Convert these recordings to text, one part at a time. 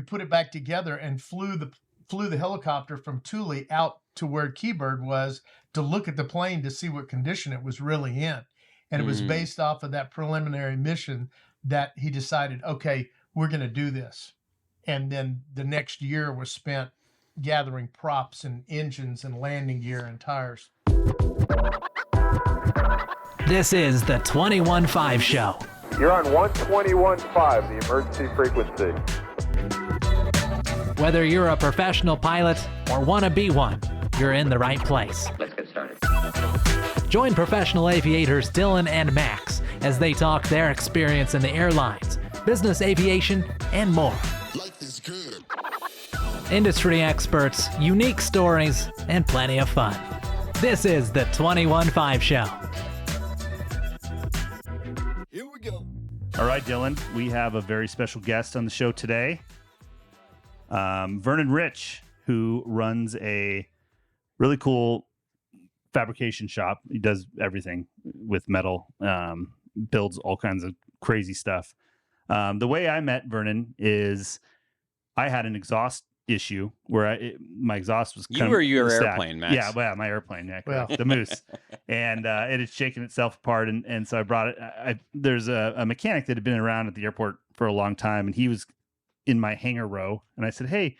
put it back together and flew the helicopter from Thule out to where Keybird was to look at the plane to see what condition it was really in. And it was based off of that preliminary mission that he decided, okay, we're going to do this. And then the next year was spent gathering props and engines and landing gear and tires. This is the 21.5 Show. You're on 121.5, the emergency frequency. Whether you're a professional pilot or want to be one, you're in the right place. Let's get started. Join professional aviators Dylan and Max as they talk their experience in the airlines, business aviation, and more. Life is good. Industry experts, unique stories, and plenty of fun. This is the 21.5 Show. Here we go. All right, Dylan, we have a very special guest on the show today. Vernon Rich, who runs a really cool fabrication shop. He does everything with metal, builds all kinds of crazy stuff. The way I met Vernon is I had an exhaust issue where my exhaust was you or your airplane, Max? Yeah, well, my airplane, the Moose, and it had shaken itself apart, and so I brought it. There's a mechanic that had been around at the airport for a long time, and he was in my hangar row, and I said, "Hey,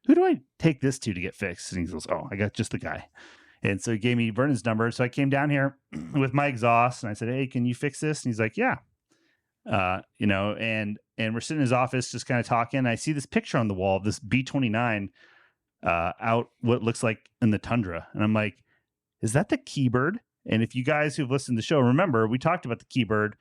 who do I take this to get fixed?" And he goes, "Oh, I got just the guy." And so he gave me Vernon's number. So I came down here with my exhaust, and I said, "Hey, can you fix this?" And he's like, "Yeah." And we're sitting in his office just kind of talking. I see this picture on the wall of this B-29 out what looks like in the tundra. And I'm like, is that the Keybird? And if you guys who've listened to the show, remember, we talked about the Keybird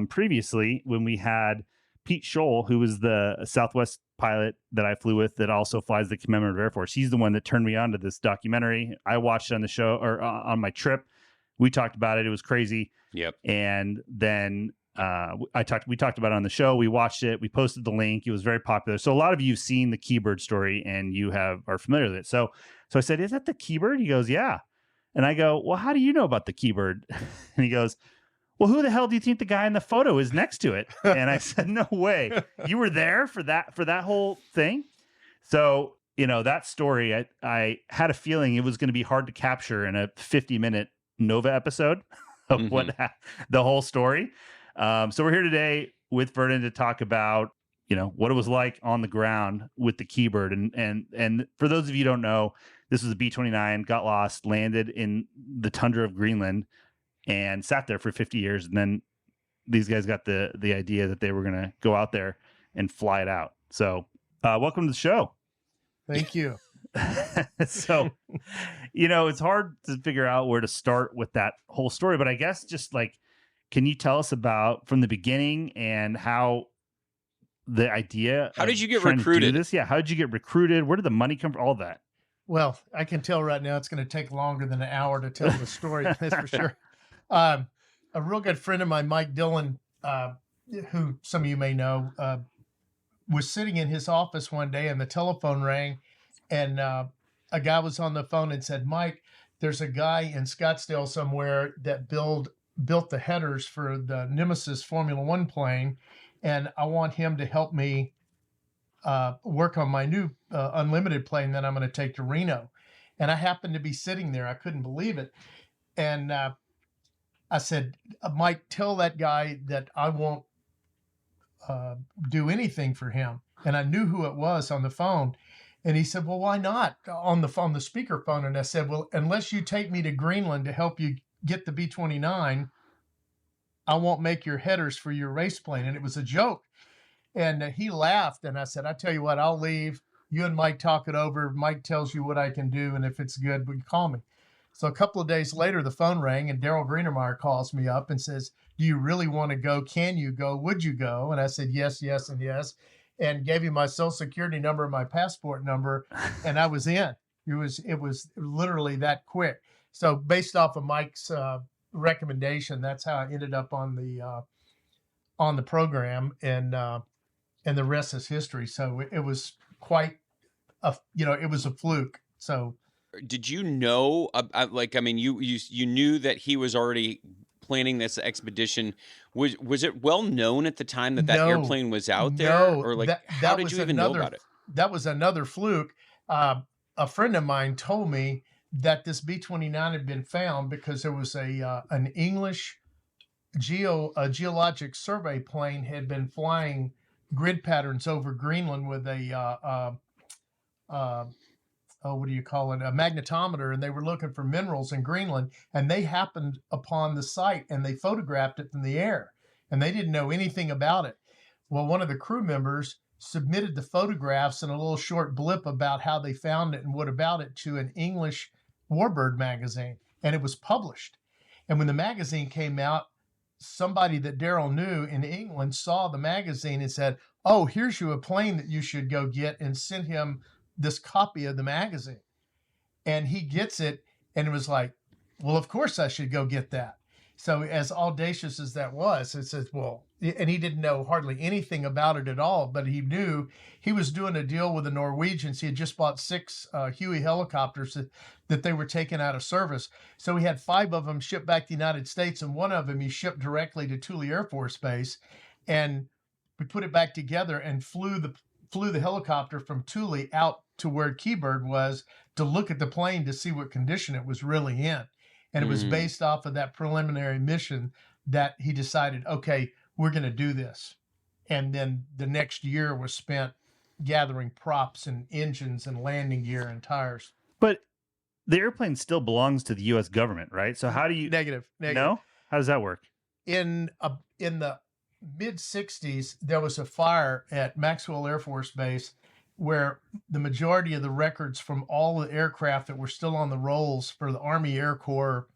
previously when we had Pete Scholl, who was the Southwest pilot that I flew with that also flies the Commemorative Air Force. He's the one that turned me on to this documentary. I watched it on the show or on my trip. We talked about it. It was crazy. Yep. And then we talked about it on the show. We watched it. We posted the link. It was very popular. So a lot of you have seen the Keybird story and you are familiar with it. So I said, "Is that the Keybird?" He goes, "Yeah." And I go, "Well, how do you know about the Keybird?" And he goes, "Well, who the hell do you think the guy in the photo is next to it?" And I said, "No way. You were there for that whole thing?" So, that story, I had a feeling it was going to be hard to capture in a 50-minute Nova episode of the whole story. So we're here today with Vernon to talk about, what it was like on the ground with the Keybird. And for those of you who don't know, this was a B-29, got lost, landed in the tundra of Greenland, and sat there for 50 years. And then these guys got the idea that they were going to go out there and fly it out. So welcome to the show. Thank you. So, it's hard to figure out where to start with that whole story. But I guess just can you tell us about from the beginning and how the idea? How did you get recruited? This? Yeah. How did you get recruited? Where did the money come from? All that. Well, I can tell right now it's going to take longer than an hour to tell the story. That's for sure. A real good friend of mine, Mike Dillon, who some of you may know, was sitting in his office one day and the telephone rang, and a guy was on the phone and said, "Mike, there's a guy in Scottsdale somewhere that built the headers for the Nemesis Formula One plane, and I want him to help me work on my new unlimited plane that I'm going to take to Reno." And I happened to be sitting there. I couldn't believe it. And I said, "Mike, tell that guy that I won't do anything for him." And I knew who it was on the phone. And he said, "Well, why not?" On the speakerphone. And I said, "Well, unless you take me to Greenland to help you get the B-29, I won't make your headers for your race plane." And it was a joke. And he laughed. And I said, "I tell you what, I'll leave. You and Mike talk it over. Mike tells you what I can do. And if it's good, we call me." So a couple of days later, the phone rang and Daryl Greenermeyer calls me up and says, "Do you really want to go? Can you go? Would you go?" And I said, "Yes, yes, and yes," and gave him my social security number and my passport number. And I was in. It was literally that quick. So based off of Mike's recommendation, that's how I ended up on the program, and the rest is history. So it was quite it was a fluke. So did you know, you knew that he was already planning this expedition, was it well known at the time that No, airplane was out there? no, Or like, that how did was you even know another about it? that was another fluke. A friend of mine told me that this B-29 had been found because there was an English geologic survey plane had been flying grid patterns over Greenland with a what do you call it? A magnetometer, and they were looking for minerals in Greenland, and they happened upon the site and they photographed it from the air, and they didn't know anything about it. Well, one of the crew members submitted the photographs and a little short blip about how they found it and what about it to an English Warbird magazine, and it was published. And when the magazine came out, somebody that Daryl knew in England saw the magazine and said, "Oh, here's you a plane that you should go get," and sent him this copy of the magazine. And he gets it, and it was like, well, of course I should go get that. So as audacious as that was, it says, well, and he didn't know hardly anything about it at all, but he knew he was doing a deal with the Norwegians. He had just bought 6 Huey helicopters that they were taking out of service. So he had 5 of them shipped back to the United States, and one of them he shipped directly to Thule Air Force Base. And we put it back together and flew the helicopter from Thule out to where Keybird was to look at the plane to see what condition it was really in. And it was based off of that preliminary mission that he decided, okay, we're going to do this. And then the next year was spent gathering props and engines and landing gear and tires. But the airplane still belongs to the U.S. government, right? So how do you... Negative. No? How does that work? In the mid-'60s, there was a fire at Maxwell Air Force Base where the majority of the records from all the aircraft that were still on the rolls for the Army Air Corps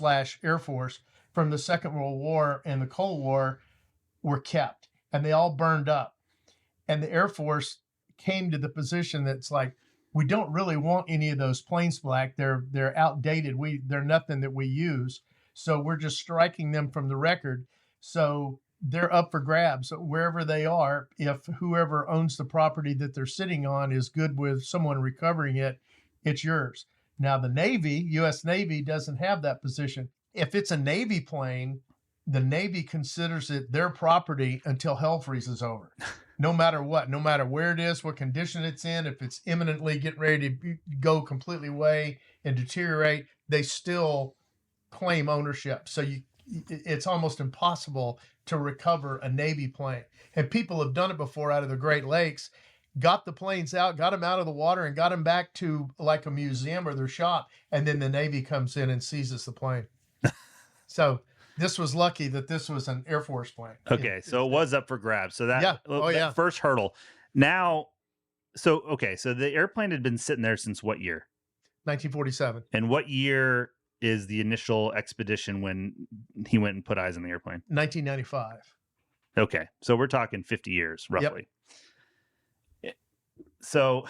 / Air Force from the Second World War and the Cold War were kept, and they all burned up. And the Air Force came to the position that's like, we don't really want any of those planes back. They're outdated. They're nothing that we use. So we're just striking them from the record. So they're up for grabs wherever they are. If whoever owns the property that they're sitting on is good with someone recovering it, it's yours. Now, the Navy, U.S. Navy, doesn't have that position. If it's a Navy plane, the Navy considers it their property until hell freezes over. No matter what, no matter where it is, what condition it's in, if it's imminently getting ready to go completely away and deteriorate, they still claim ownership. So it's almost impossible to recover a Navy plane. And people have done it before out of the Great Lakes, got the planes out, got them out of the water and got them back to like a museum or their shop. And then the Navy comes in and seizes the plane. So this was lucky that this was an Air Force plane. Okay. So it was up for grabs. So that, that first hurdle. Now, so the airplane had been sitting there since what year? 1947. And what year is the initial expedition when he went and put eyes on the airplane? 1995. Okay. So we're talking 50 years, roughly. Yep. So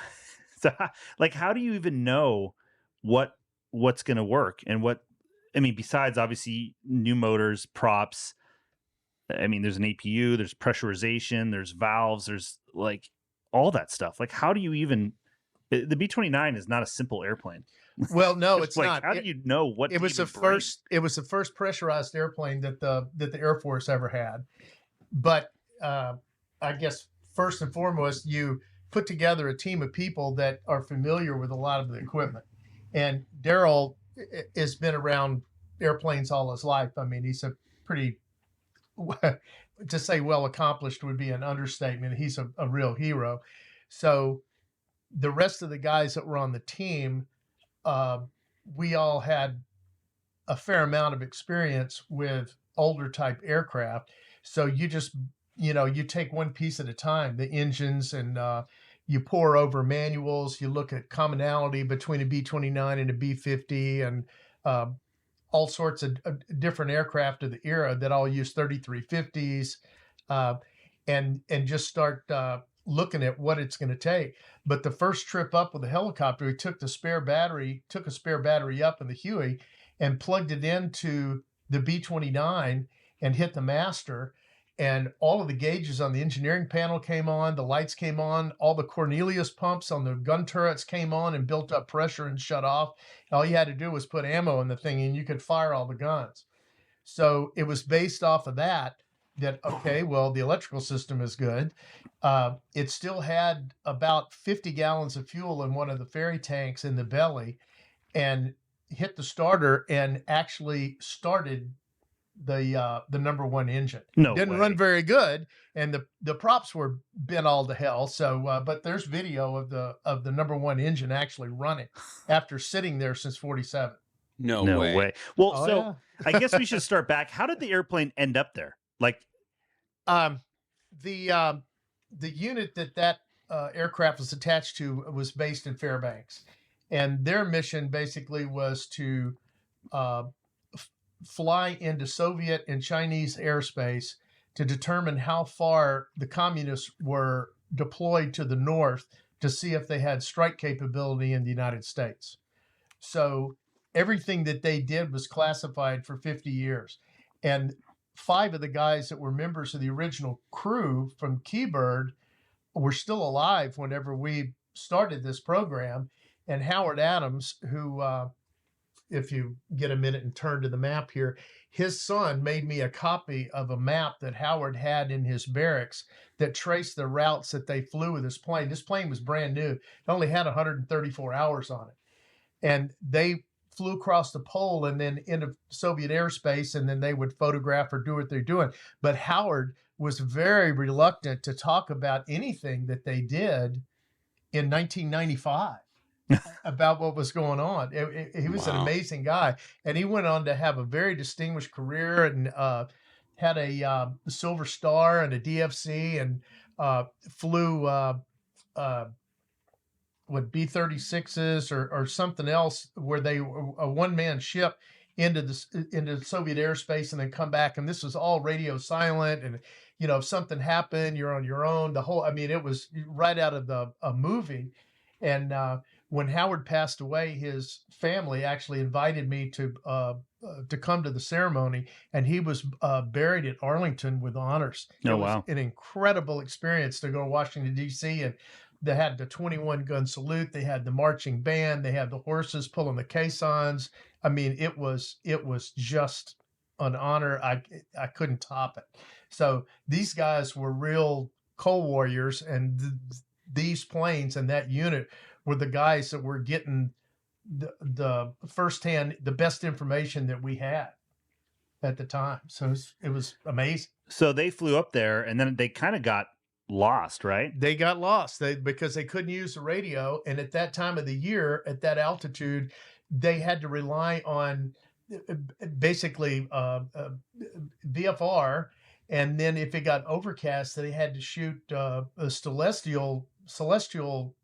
like, how do you even know what's going to work and besides obviously new motors, props, there's an APU, there's pressurization, there's valves, there's like all that stuff. Like, how do you even, the B-29 is not a simple airplane. Well, no, it's not. How do you know what it was the first? It was the first pressurized airplane that the Air Force ever had. But I guess first and foremost, you put together a team of people that are familiar with a lot of the equipment. And Daryl has been around airplanes all his life. He's a pretty, to say well accomplished would be an understatement. He's a real hero. So the rest of the guys that were on the team, we all had a fair amount of experience with older type aircraft. So you just, you take one piece at a time, the engines, and you pour over manuals, you look at commonality between a B-29 and a B-50 and all sorts of different aircraft of the era that all use 3350s and just start looking at what it's going to take. But the first trip up with the helicopter, we took a spare battery up in the Huey and plugged it into the B-29 and hit the master. And all of the gauges on the engineering panel came on, the lights came on, all the Cornelius pumps on the gun turrets came on and built up pressure and shut off. All you had to do was put ammo in the thing and you could fire all the guns. So it was based off of that, okay, well, the electrical system is good. It still had about 50 gallons of fuel in one of the ferry tanks in the belly, and hit the starter and actually started the number one engine. No Didn't way. run very good, and the props were bent all to hell. So, but there's video of the number one engine actually running after sitting there since '47. No, No way. way. Well, Oh, so yeah. I guess we should start back. How did the airplane end up there? Like, Um, the unit that aircraft was attached to was based in Fairbanks, and their mission basically was to uh, fly into Soviet and Chinese airspace to determine how far the communists were deployed to the north to see if they had strike capability in the United States. So everything that they did was classified for 50 years. And 5 of the guys that were members of the original crew from Keybird were still alive whenever we started this program. And Howard Adams, who, if you get a minute and turn to the map here, his son made me a copy of a map that Howard had in his barracks that traced the routes that they flew with this plane. This plane was brand new. It only had 134 hours on it. And they flew across the pole and then into Soviet airspace, and then they would photograph or do what they're doing. But Howard was very reluctant to talk about anything that they did in 1995 about what was going on. He was an Wow. amazing guy, and he went on to have a very distinguished career, and had a Silver Star and a DFC, and flew with B-36s or something else, where they were a one-man ship into the Soviet airspace and then come back. And this was all radio silent. And, if something happened, you're on your own. It was right out of a movie. And when Howard passed away, his family actually invited me to come to the ceremony, and he was buried at Arlington with honors. Oh, It was wow. an incredible experience to go to Washington, D.C., and they had the 21 gun salute. They had the marching band. They had the horses pulling the caissons. It was just an honor. I couldn't top it. So these guys were real co-warriors, and these planes and that unit were the guys that were getting the firsthand, the best information that we had at the time. So it was amazing. So they flew up there, and then they kind of got lost, right? They got lost because they couldn't use the radio. And at that time of the year, at that altitude, they had to rely on basically VFR. And then if it got overcast, they had to shoot celestial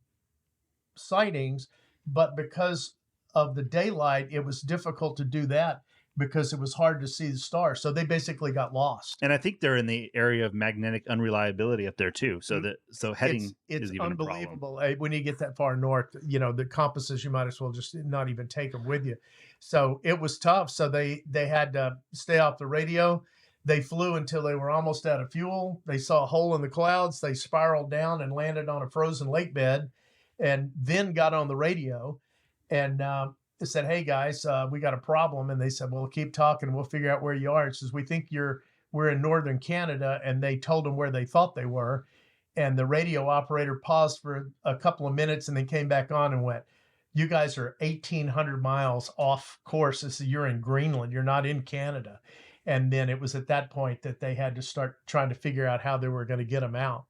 sightings. But because of the daylight, it was difficult to do that because it was hard to see the stars. So they basically got lost. And I think they're in the area of magnetic unreliability up there too. So heading it's is even a problem. unbelievable. When you get that far north, the compasses, you might as well just not even take them with you. So it was tough. So they had to stay off the radio. They flew until they were almost out of fuel. They saw a hole in the clouds. They spiraled down and landed on a frozen lake bed, and then got on the radio and they said, "Hey guys, we got a problem." And they said, "Well, keep talking. We'll figure out where you are." It says, "We think we're in northern Canada." And they told them where they thought they were. And the radio operator paused for a couple of minutes and then came back on and went, "You guys are 1,800 miles off course. You're in Greenland. You're not in Canada." And then it was at that point that they had to start trying to figure out how they were going to get them out.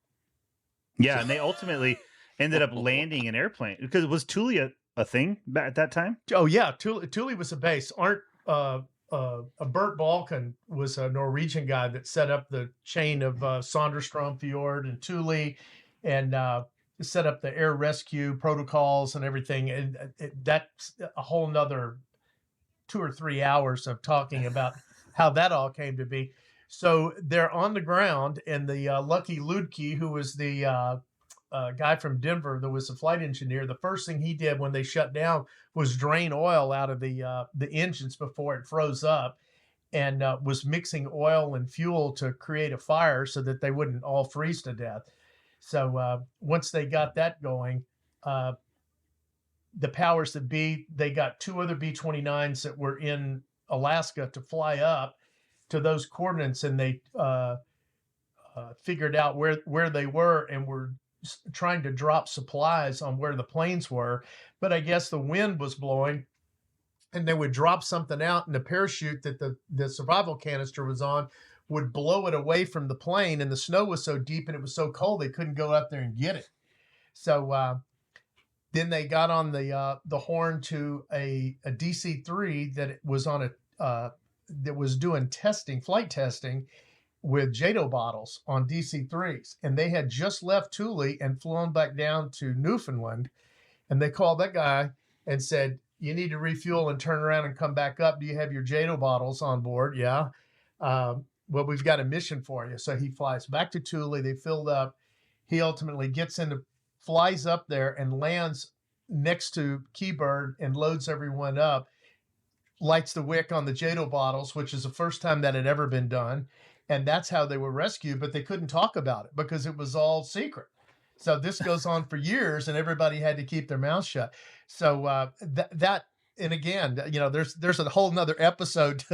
Yeah, and they ultimately ended up landing an airplane because was Thule a thing at that time? Oh yeah, Thule was a base. Bert Balkan was a Norwegian guy that set up the chain of Sonderstrom Fjord and Thule, and set up the air rescue protocols and everything. And that's a whole nother 2 or 3 hours of talking about how that all came to be. So they're on the ground, and the Lucky Ludke, who was the guy from Denver that was the flight engineer, the first thing he did when they shut down was drain oil out of the engines before it froze up, and was mixing oil and fuel to create a fire so that they wouldn't all freeze to death. So once they got that going, the powers that be, they got 2 other B-29s that were in Alaska to fly up, to those coordinates, and they figured out where they were and were trying to drop supplies on where the planes were. But I guess the wind was blowing, and they would drop something out, and the parachute that the survival canister was on would blow it away from the plane, and the snow was so deep and it was so cold they couldn't go out there and get it. So then they got on the horn to a DC-3 that was on that was doing flight testing with JATO bottles on DC-3s, and they had just left Thule and flown back down to Newfoundland, and they called that guy and said, "You need to refuel and turn around and come back up. Do you have your JATO bottles on board?" "Yeah." "Well, we've got a mission for you." So he flies back to Thule. They filled up. He ultimately flies up there and lands next to Keybird and loads everyone up, lights the wick on the JATO bottles, which is the first time that had ever been done. And that's how they were rescued, but they couldn't talk about it because it was all secret. So this goes on for years, and everybody had to keep their mouths shut. So and again, there's a whole nother episode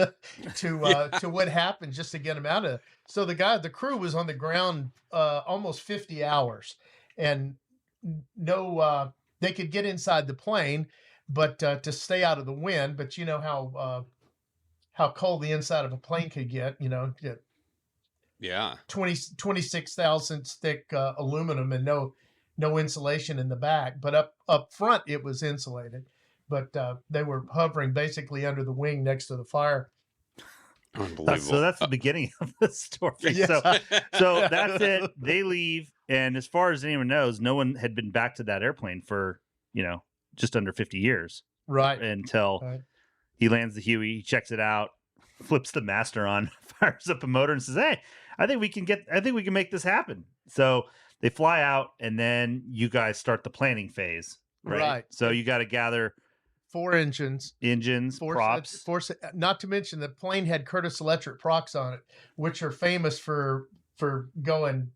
to what happened just to get them out of it. So the crew was on the ground almost 50 hours, and they could get inside the plane, but to stay out of the wind. But you know how cold the inside of a plane could get. Yeah. 26,000 thick aluminum and no insulation in the back, but up front it was insulated. But they were hovering basically under the wing next to the fire. Unbelievable. So that's the beginning of the story. Yes. So that's it. They leave, and as far as anyone knows, no one had been back to that airplane for just under 50 years. Right. Until he lands the Huey, he checks it out, flips the master on, fires up a motor, and says, "Hey, I think we can make this happen." So they fly out, and then you guys start the planning phase, right? So you got to gather 4 engines, props. Not to mention the plane had Curtiss Electric procs on it, which are famous for going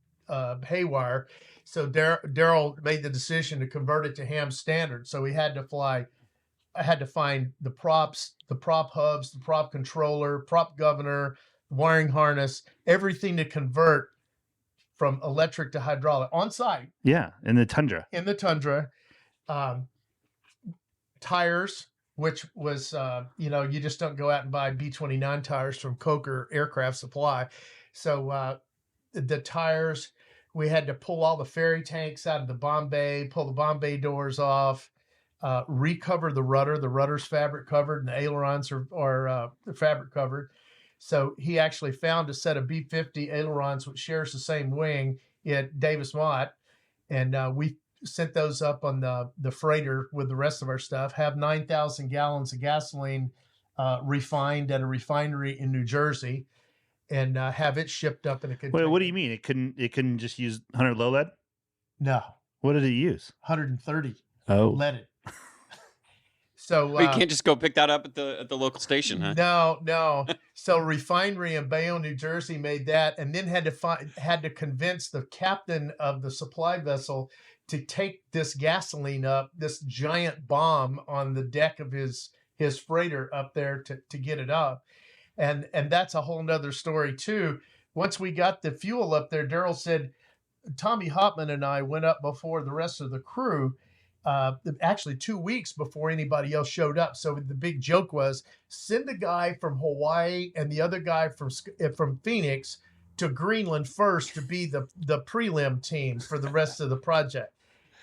haywire. So Daryl made the decision to convert it to ham standard. So I had to find the props, the prop hubs, the prop controller, prop governor, wiring harness, everything to convert from electric to hydraulic on site. Yeah, in the Tundra. Tires, which was, you just don't go out and buy B-29 tires from Coker Aircraft Supply. So the tires, we had to pull all the ferry tanks out of the bomb bay, pull the bomb bay doors off, recover the rudder. The rudder's fabric covered, and the ailerons are fabric covered. So he actually found a set of B-50 ailerons, which shares the same wing at Davis Mott, and we sent those up on the freighter with the rest of our stuff. Have 9,000 gallons of gasoline refined at a refinery in New Jersey, and have it shipped up in a container. Wait, what do you mean? It couldn't just use 100 low lead? No. What did it use? 130 leaded. So you can't just go pick that up at the local station, huh? No. So refinery in Bayonne, New Jersey made that, and then had to convince the captain of the supply vessel to take this gasoline up, this giant bomb on the deck of his freighter up there to get it up. And that's a whole nother story too. Once we got the fuel up there, Daryl said, Tommy Hopman and I went up before the rest of the crew, actually 2 weeks before anybody else showed up. So the big joke was, send a guy from Hawaii and the other guy from Phoenix to Greenland first to be the prelim team for the rest of the project.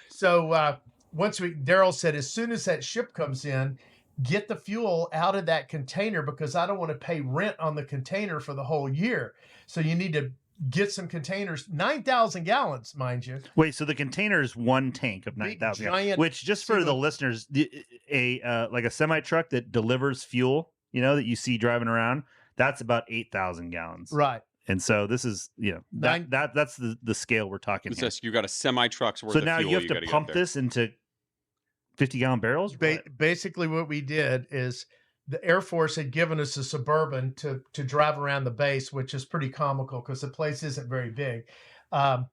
So Daryl said, as soon as that ship comes in, get the fuel out of that container, because I don't want to pay rent on the container for the whole year. So you need to get some containers, 9,000 gallons, mind you. Wait, so the container is one tank of 9,000 gallons, which, just for the listeners, like a semi truck that delivers fuel, that you see driving around, that's about 8,000 gallons. Right. And so this is, that's the scale we're talking here. You got a semi truck's worth so of now fuel. you have to pump this into 50-gallon barrels? Basically what we did is the Air Force had given us a Suburban to drive around the base, which is pretty comical because the place isn't very big. And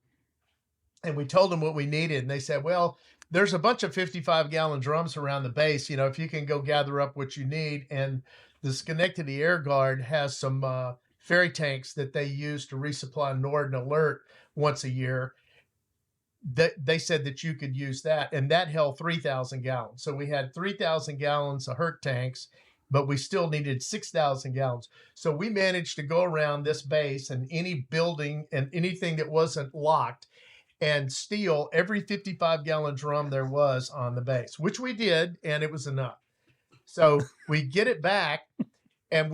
we told them what we needed. And they said, well, there's a bunch of 55-gallon drums around the base. If you can go gather up what you need. And the Schenectady Air Guard has some ferry tanks that they use to resupply Nord and Alert once a year. They said that you could use that, and that held 3,000 gallons. So we had 3,000 gallons of Herc tanks, but we still needed 6,000 gallons. So we managed to go around this base and any building and anything that wasn't locked and steal every 55-gallon drum there was on the base, which we did, and it was enough. So we get it back, and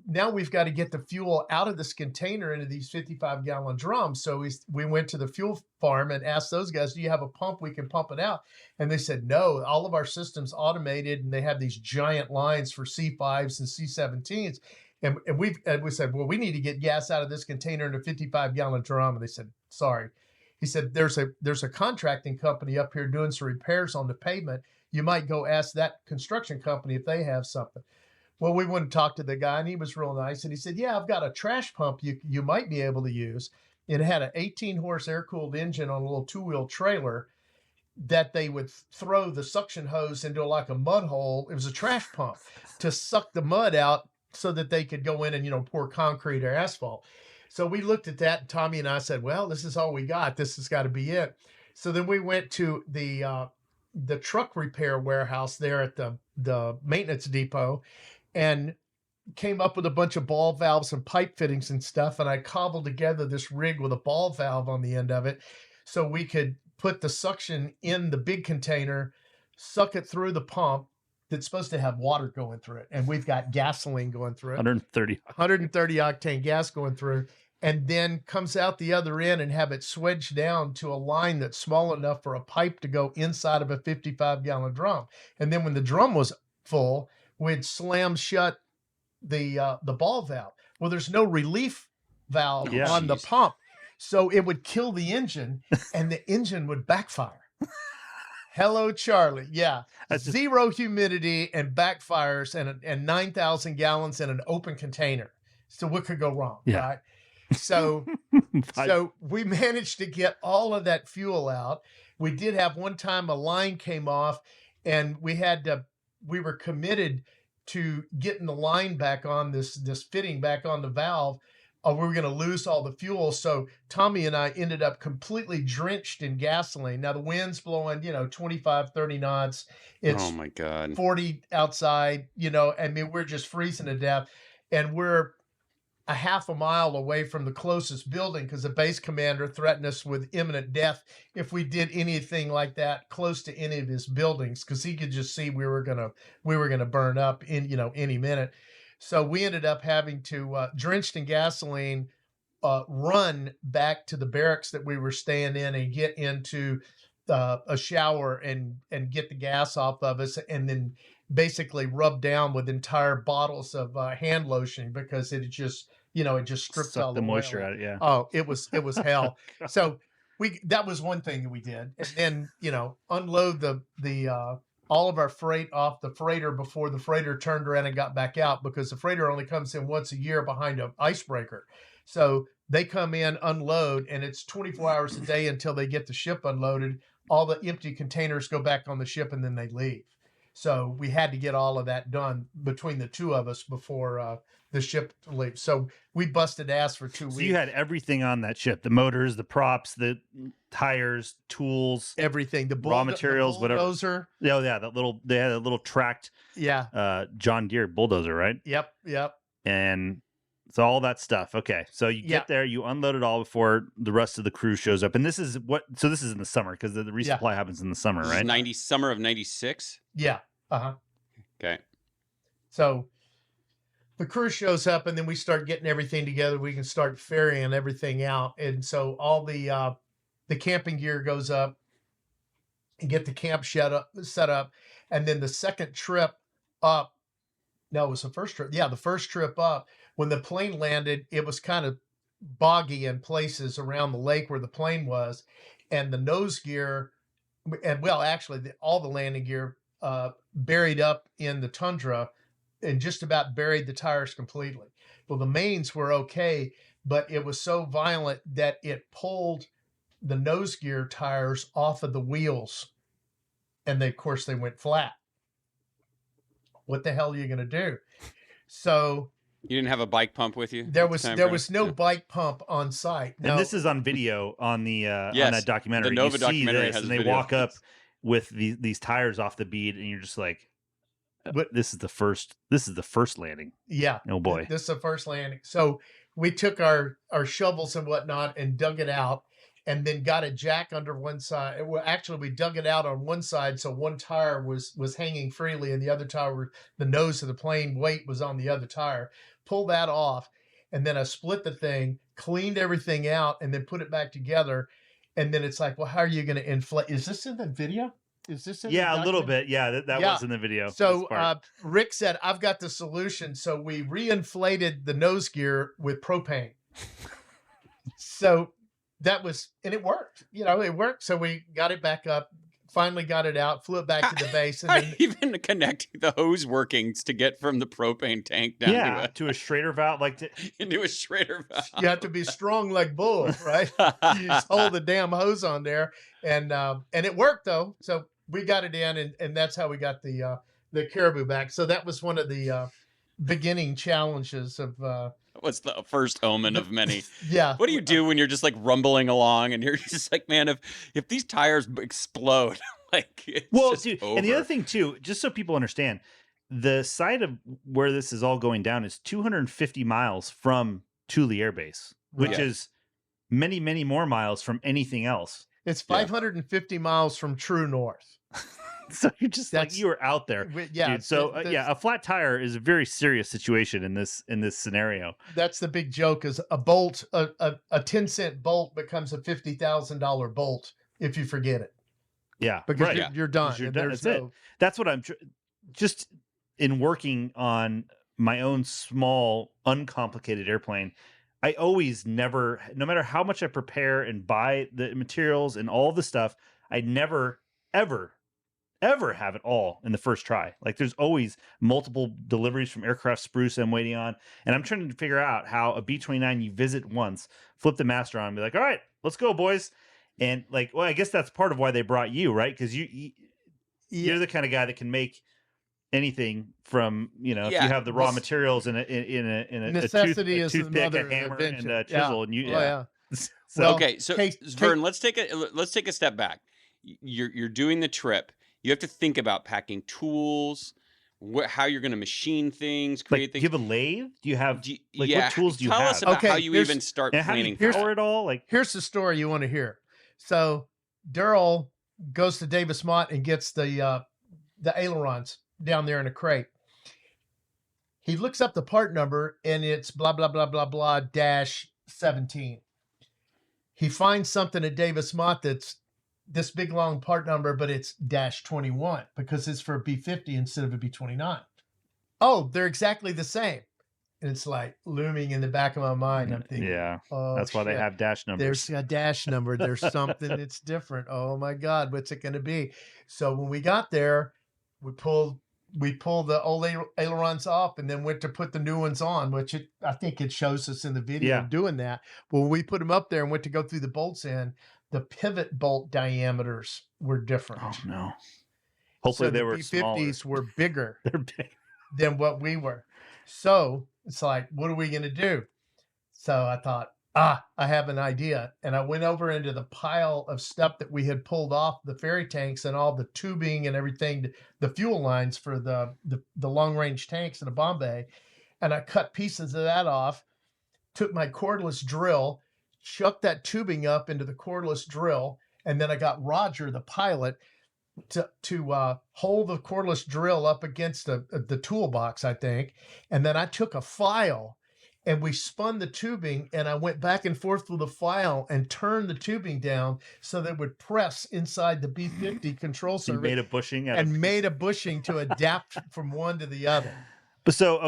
now we've got to get the fuel out of this container into these 55-gallon drums. So we went to the fuel farm and asked those guys, do you have a pump we can pump it out? And they said, no, all of our systems automated, and they have these giant lines for C5s and C17s. And we said, well, we need to get gas out of this container in a 55-gallon drum. And they said, sorry. He said, there's a contracting company up here doing some repairs on the pavement. You might go ask that construction company if they have something. Well, we went and talked to the guy, and he was real nice. And he said, yeah, I've got a trash pump you might be able to use. It had an 18-horse air-cooled engine on a little two-wheel trailer that they would throw the suction hose into like a mud hole. It was a trash pump to suck the mud out so that they could go in and, pour concrete or asphalt. So we looked at that, and Tommy and I said, well, this is all we got. This has got to be it. So then we went to the truck repair warehouse there at the maintenance depot, and came up with a bunch of ball valves and pipe fittings and stuff. And I cobbled together this rig with a ball valve on the end of it so we could put the suction in the big container, suck it through the pump that's supposed to have water going through it. And we've got gasoline going through it. 130 octane gas going through, and then comes out the other end and have it swedged down to a line that's small enough for a pipe to go inside of a 55-gallon drum. And then when the drum was full, we'd slam shut the ball valve. Well, there's no relief valve on the pump, so it would kill the engine, and the engine would backfire. Hello, Charlie. Yeah, zero humidity and backfires, and 9,000 gallons in an open container. So what could go wrong? Yeah. Right. So we managed to get all of that fuel out. We did have one time a line came off, and we were committed to getting the line back on this fitting back on the valve, or we were going to lose all the fuel. So Tommy and I ended up completely drenched in gasoline. Now the wind's blowing, 25, 30 knots. It's oh my God, 40 outside, we're just freezing to death. And we're a half a mile away from the closest building because the base commander threatened us with imminent death if we did anything like that close to any of his buildings, because he could just see we were gonna burn up in any minute. So we ended up having to drenched in gasoline, run back to the barracks that we were staying in and get into a shower and get the gas off of us, and then basically rub down with entire bottles of hand lotion because it just strips all the moisture oil out of it. Yeah. Oh, it was hell. So that was one thing that we did. And then, unload the all of our freight off the freighter before the freighter turned around and got back out, because the freighter only comes in once a year behind an icebreaker. So they come in, unload, and it's 24 hours a day until they get the ship unloaded. All the empty containers go back on the ship, and then they leave. So we had to get all of that done between the two of us before the ship leaves. So we busted ass for 2 weeks. So you had everything on that ship: the motors, the props, the tires, tools, everything, the raw materials, the bulldozer. Whatever. Yeah, they had a little tracked John Deere bulldozer, right? Yep. And so all that stuff. Okay. So you get there, you unload it all before the rest of the crew shows up. And this is in the summer, because the resupply happens in the summer, right? Summer of 96? Yeah. Uh-huh. Okay. So the crew shows up, and then we start getting everything together. We can start ferrying everything out. And so all the camping gear goes up and get the camp set up. And then the second trip up, no, it was the first trip. Yeah, the first trip up, when the plane landed, it was kind of boggy in places around the lake where the plane was. And the nose gear, and all the landing gear buried up in the tundra and just about buried the tires completely. Well, the mains were okay, but it was so violent that it pulled the nose gear tires off of the wheels. And of course, they went flat. What the hell are you going to do? So You didn't have a bike pump with you? There at the was time there frame? was no bike pump on site. And this is on video on the on Yes, that documentary. the Nova you see documentary this, has and they video. walk up with these tires off the bead, and you're just like, this is the first landing. Yeah. Oh boy. This is the first landing. So we took our shovels and whatnot and dug it out, and then got a jack under one side. Well, actually, we dug it out on one side, so one tire was hanging freely, and the other tire, the nose of the plane weight was on the other tire. Pull that off, and then I split the thing, cleaned everything out, and then put it back together. And then it's like, well, how are you going to inflate? Is this in the video? Is this in Yeah, the a little document? bit. Yeah, that Yeah. was in the video. So this part. Rick said, I've got the solution. So we reinflated the nose gear with propane. So that was, and it worked. It worked. So we got it back up, finally got it out, flew it back to the base. And How then, do you even connect the hose workings to get from the propane tank down to a Schrader valve, into a Schrader valve? you have to be strong like bull, right? You just hold the damn hose on there. And it worked though. So we got it in, and that's how we got the Caribou back. So that was one of the beginning challenges of What's the first omen of many? yeah. What do you do when you're just like rumbling along and you're just like, man, if these tires explode, like it's just dude, over. and the other thing too, just so people understand, the site of where this is all going down is 250 miles from Thule Air Base, which Right. is many, many more miles from anything else. It's 550 miles from true north. So you're just like, That's- you were out there. Yeah. Dude, so that's- a flat tire is a very serious situation in this scenario. That's the big joke is a bolt, a 10-cent bolt becomes a $50,000 bolt if you forget it. Yeah, Because right. you're done. You're and done. there's That's it. That's what I'm just in working on my own small, uncomplicated airplane. I always no matter how much I prepare and buy the materials and all the stuff, I never, ever have it all in the first try. Like there's always multiple deliveries from Aircraft Spruce I'm waiting on. And I'm trying to figure out how a B-29 you visit once, flip the master on and be like, all right, let's go, boys. And like, well, I guess that's part of why they brought you, right? Because you're the kind of guy that can make anything from, if you have the raw materials in a necessity is the toothpick, mother a of hammer, invention. and a chisel, and you. Oh, yeah. So, Well, Okay, so Vern, let's take a step back. You're doing the trip. You have to think about packing tools, how you're going to machine things, create like, things. do you have a lathe? Do you have what tools do you Tell have? us about Okay, how you here's- even start And how do planning. you for power that. it all? Like, Here's the story you want to hear. So Daryl goes to Davis Mott and gets the ailerons down there in a crate. He looks up the part number and it's blah, blah, blah, blah, blah, -17. He finds something at Davis Mott that's this big long part number, but it's -21 because it's for a B-50 instead of a B-29. Oh, they're exactly the same. And it's like looming in the back of my mind. I'm thinking, yeah, oh, that's why they shit. have dash numbers. There's a dash number. There's something that's different. Oh my God, what's it going to be? So when we got there, we pulled the old ailerons off and then went to put the new ones on, which I think it shows us in the video Yeah. doing that. Well, when we put them up there and went to go through the bolts in, the pivot bolt diameters were different. Oh no! Hopefully So they the were smaller. B-50s were bigger They're big. than what we were. So it's like, what are we going to do? So I thought, I have an idea. And I went over into the pile of stuff that we had pulled off the ferry tanks and all the tubing and everything, the fuel lines for the long range tanks in the Bombay. And I cut pieces of that off, took my cordless drill, chucked that tubing up into the cordless drill. And then I got Roger, the pilot, to hold the cordless drill up against the toolbox, I think. And then I took a file and we spun the tubing and I went back and forth with the file and turned the tubing down so that it would press inside the B-50 control So you circuit made a bushing out and of made a bushing to adapt from one to the other. But so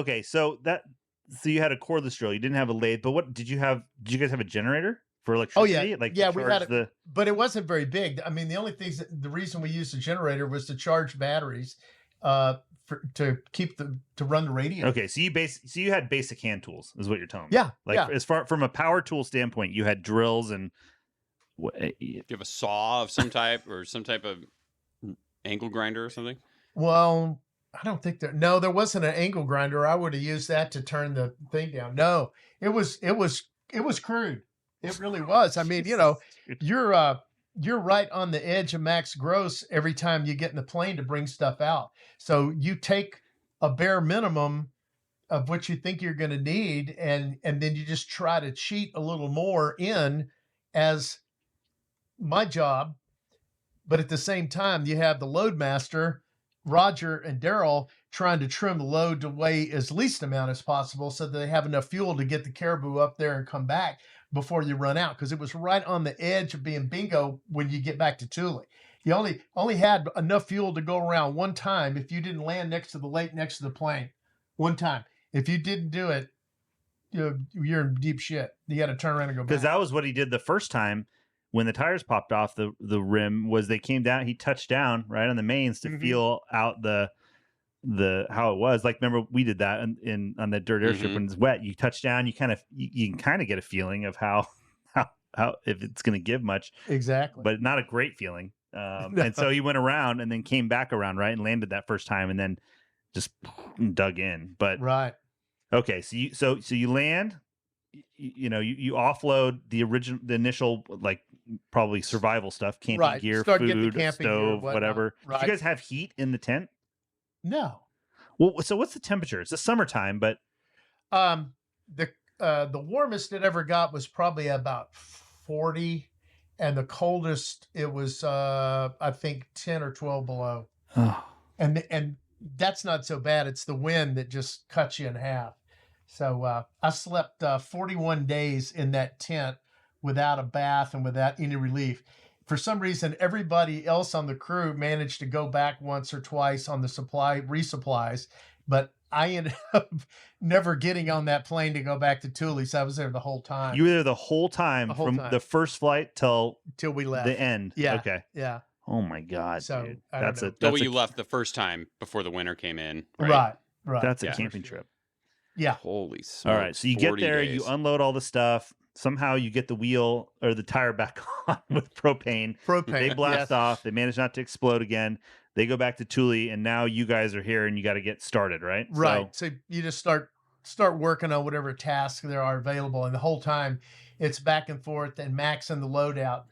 you had a cordless drill. You didn't have a lathe. But what did you have? Did you guys have a generator for electricity? Like yeah, to we charge had the. but it wasn't very big. I mean, the reason we used a generator was to charge batteries to run the radio. Okay, so you had basic hand tools, is what you're telling me. Yeah, Like yeah. as far from a power tool standpoint, you had drills and. Do you have a saw of some type or some type of angle grinder or something? Well, I don't think there wasn't an angle grinder. I would have used that to turn the thing down. No, it was crude. It really was. I mean, you're right on the edge of max gross every time you get in the plane to bring stuff out. So you take a bare minimum of what you think you're going to need, and then you just try to cheat a little more in as my job. But at the same time, you have the load master, Roger and Daryl, trying to trim the load to weigh as least amount as possible so that they have enough fuel to get the Caribou up there and come back before you run out. Because it was right on the edge of being bingo when you get back to Thule. You only had enough fuel to go around one time if you didn't land next to the lake next to the plane. One time. If you didn't do it, you're in deep shit. You got to turn around and go back. Because that was what he did the first time when the tires popped off the rim. Was they came down, he touched down right on the mains to feel out the how it was. Like, remember we did that on the dirt airstrip when it's wet. You touch down, you can kind of get a feeling of how if it's going to give much. Exactly. But not a great feeling. And so he went around and then came back around, right, and landed that first time and then just dug in. But right. Okay, so you land, you offload the initial, like, probably survival stuff, camping gear, Start food, camping stove, gear, whatever. Right. Do you guys have heat in the tent? No. Well, so what's the temperature? It's the summertime, but the warmest it ever got was probably about 40, and the coldest it was I think 10 or 12 below. Oh. And that's not so bad. It's the wind that just cuts you in half. So I slept 41 days in that tent without a bath and without any relief. For some reason, everybody else on the crew managed to go back once or twice on the resupplies, but I ended up never getting on that plane to go back to Thule. So I was there the whole time. You were there the whole time the first flight till we left. The end. Yeah. Okay. Yeah. Oh my God. So dude. that's you left the first time before the winter came in. Right. That's a camping trip. Yeah. Holy smokes. All right. So you get there, days. you unload all the stuff. Somehow you get the wheel or the tire back on with propane. They blast off. They manage not to explode again. They go back to Thule, and now you guys are here and you got to get started, right? Right. So you just start working on whatever tasks there are available. And the whole time it's back and forth and maxing the loadout.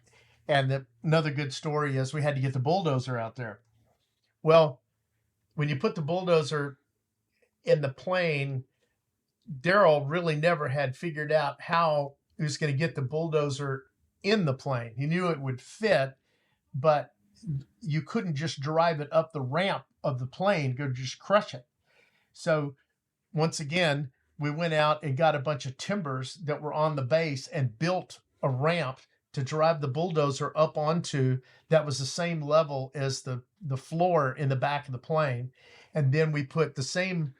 And another good story is we had to get the bulldozer out there. Well, when you put the bulldozer in the plane, Daryl really never had figured out how he was going to get the bulldozer in the plane. He knew it would fit, but you couldn't just drive it up the ramp of the plane, go just crush it. So once again, we went out and got a bunch of timbers that were on the base and built a ramp to drive the bulldozer up onto that was the same level as the floor in the back of the plane. And then we put the same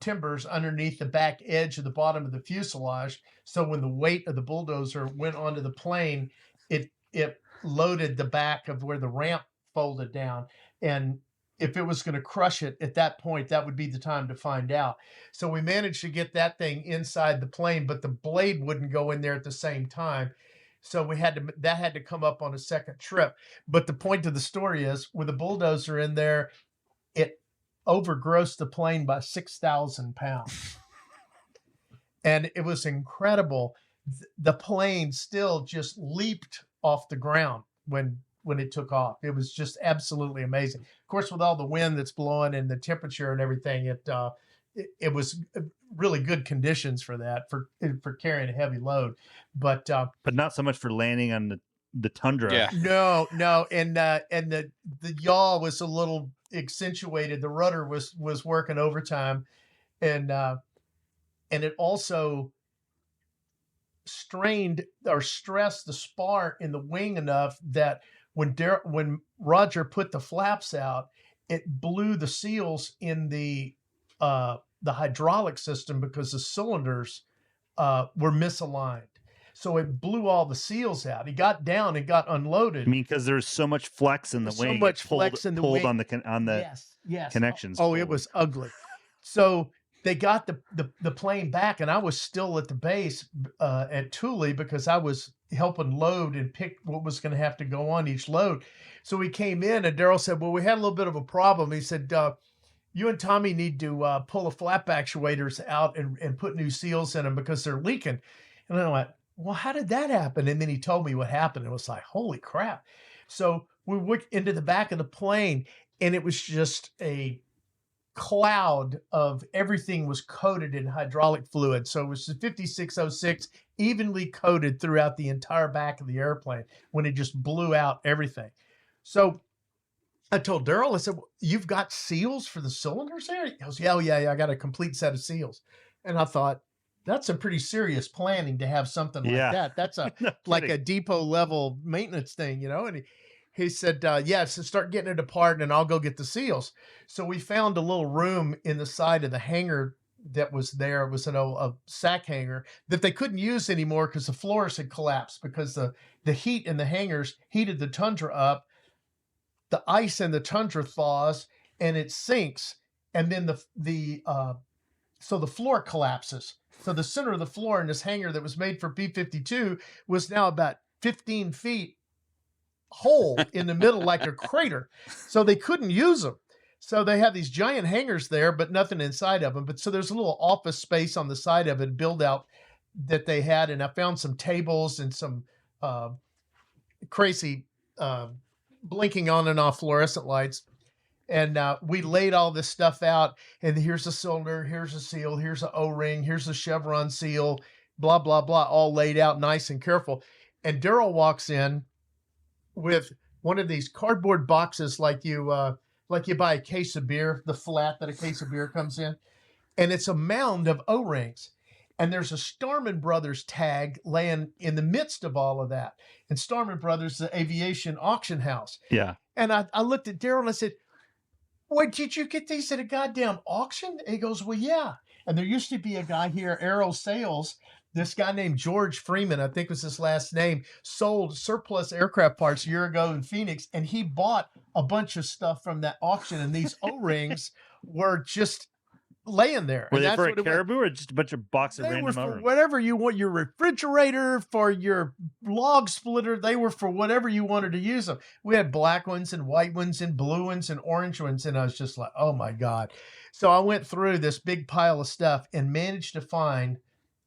timbers underneath the back edge of the bottom of the fuselage. So when the weight of the bulldozer went onto the plane, it loaded the back of where the ramp folded down. And if it was going to crush it at that point, that would be the time to find out. So we managed to get that thing inside the plane, but the blade wouldn't go in there at the same time. So that had to come up on a second trip. But the point of the story is with the bulldozer in there, it overgrossed the plane by 6,000 pounds. And it was incredible. The plane still just leaped off the ground when it took off. It was just absolutely amazing. Of course, with all the wind that's blowing and the temperature and everything, it was really good conditions for that, for carrying a heavy load. But not so much for landing on the tundra. Yeah. No. And the yaw was a little accentuated. The rudder was working overtime, and it also strained or stressed the spar in the wing enough that when Roger put the flaps out, it blew the seals in the hydraulic system because the cylinders were misaligned. So it blew all the seals out. He got down and got unloaded. I mean, because there's so much flex in the wing. So much flex in the wing. Pulled on the yes. connections. Oh, it was ugly. So they got the plane back, and I was still at the base at Thule because I was helping load and pick what was going to have to go on each load. So we came in, and Daryl said, well, we had a little bit of a problem. He said, you and Tommy need to pull the flap actuators out and put new seals in them because they're leaking. And I went, well, how did that happen? And then he told me what happened. It was like, holy crap. So we went into the back of the plane, and it was just a cloud of everything was coated in hydraulic fluid. So it was the 5606 evenly coated throughout the entire back of the airplane when it just blew out everything. So I told Daryl, I said, well, you've got seals for the cylinders there? He goes, yeah, I got a complete set of seals. And I thought, that's a pretty serious planning to have something like that. That's a No like kidding. a depot level maintenance thing, And he said, so start getting it apart and I'll go get the seals. So we found a little room in the side of the hangar that was there. It was a sack hangar that they couldn't use anymore because the floors had collapsed because the heat in the hangars heated the tundra up. The ice in the tundra thaws and it sinks. And then so the floor collapses. So the center of the floor in this hangar that was made for B-52 was now about 15 feet hole in the middle like a crater. So they couldn't use them. So they have these giant hangars there, but nothing inside of them. But so there's a little office space on the side of it, build out that they had. And I found some tables and some crazy blinking on and off fluorescent lights. And we laid all this stuff out, and here's a cylinder, here's a seal, here's an O-ring, here's a chevron seal, blah, blah, blah, all laid out nice and careful. And Daryl walks in with one of these cardboard boxes like you buy a case of beer, the flat that a case of beer comes in, and it's a mound of O-rings. And there's a Starman Brothers tag laying in the midst of all of that. And Starman Brothers is the aviation auction house. Yeah. And I looked at Daryl and I said, "What, did you get these at a goddamn auction?" And he goes, "Well, yeah." And there used to be a guy here, Aero Sales, this guy named George Freeman, I think was his last name, sold surplus aircraft parts a year ago in Phoenix. And he bought a bunch of stuff from that auction. And these O-rings were just laying there. Were And they that's for a what it was. Caribou or just a bunch of boxes of They were random for O-rings? whatever you want, your refrigerator, for your log splitter. They were for whatever you wanted to use them. We had black ones and white ones and blue ones and orange ones. And I was just like, oh my God. So I went through this big pile of stuff and managed to find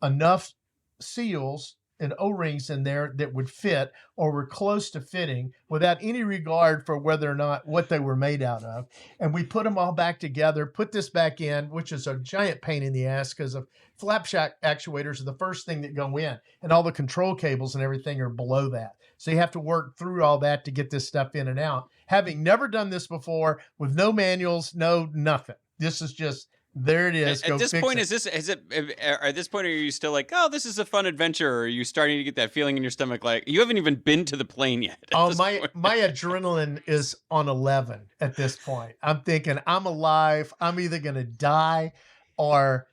enough seals and O-rings in there that would fit or were close to fitting without any regard for whether or not what they were made out of. And we put them all back together, put this back in, which is a giant pain in the ass because of flap shack actuators are the first thing that go in, and all the control cables and everything are below that. So you have to work through all that to get this stuff in and out. Having never done this before with no manuals, no nothing. This is just, there it is. At this point, at this point, are you still like, oh, this is a fun adventure? Or are you starting to get that feeling in your stomach like you haven't even been to the plane yet? Oh, my adrenaline is on 11 at this point. I'm thinking I'm alive. I'm either going to die or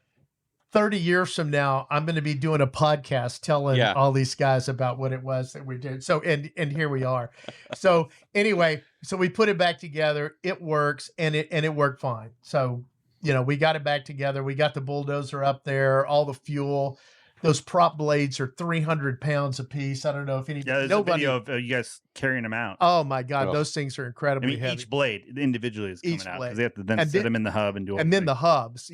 30 years from now, I'm going to be doing a podcast telling all these guys about what it was that we did. So, and here we are. So anyway, so we put it back together. It works, and it worked fine. So, we got it back together. We got the bulldozer up there, all the fuel. Those prop blades are 300 pounds a piece. I don't know if any. Yeah, there's a video of you guys carrying them out. Oh my God, those things are incredibly heavy. Each blade individually is coming out because they have to then and sit them in the hub and do. And then the hubs,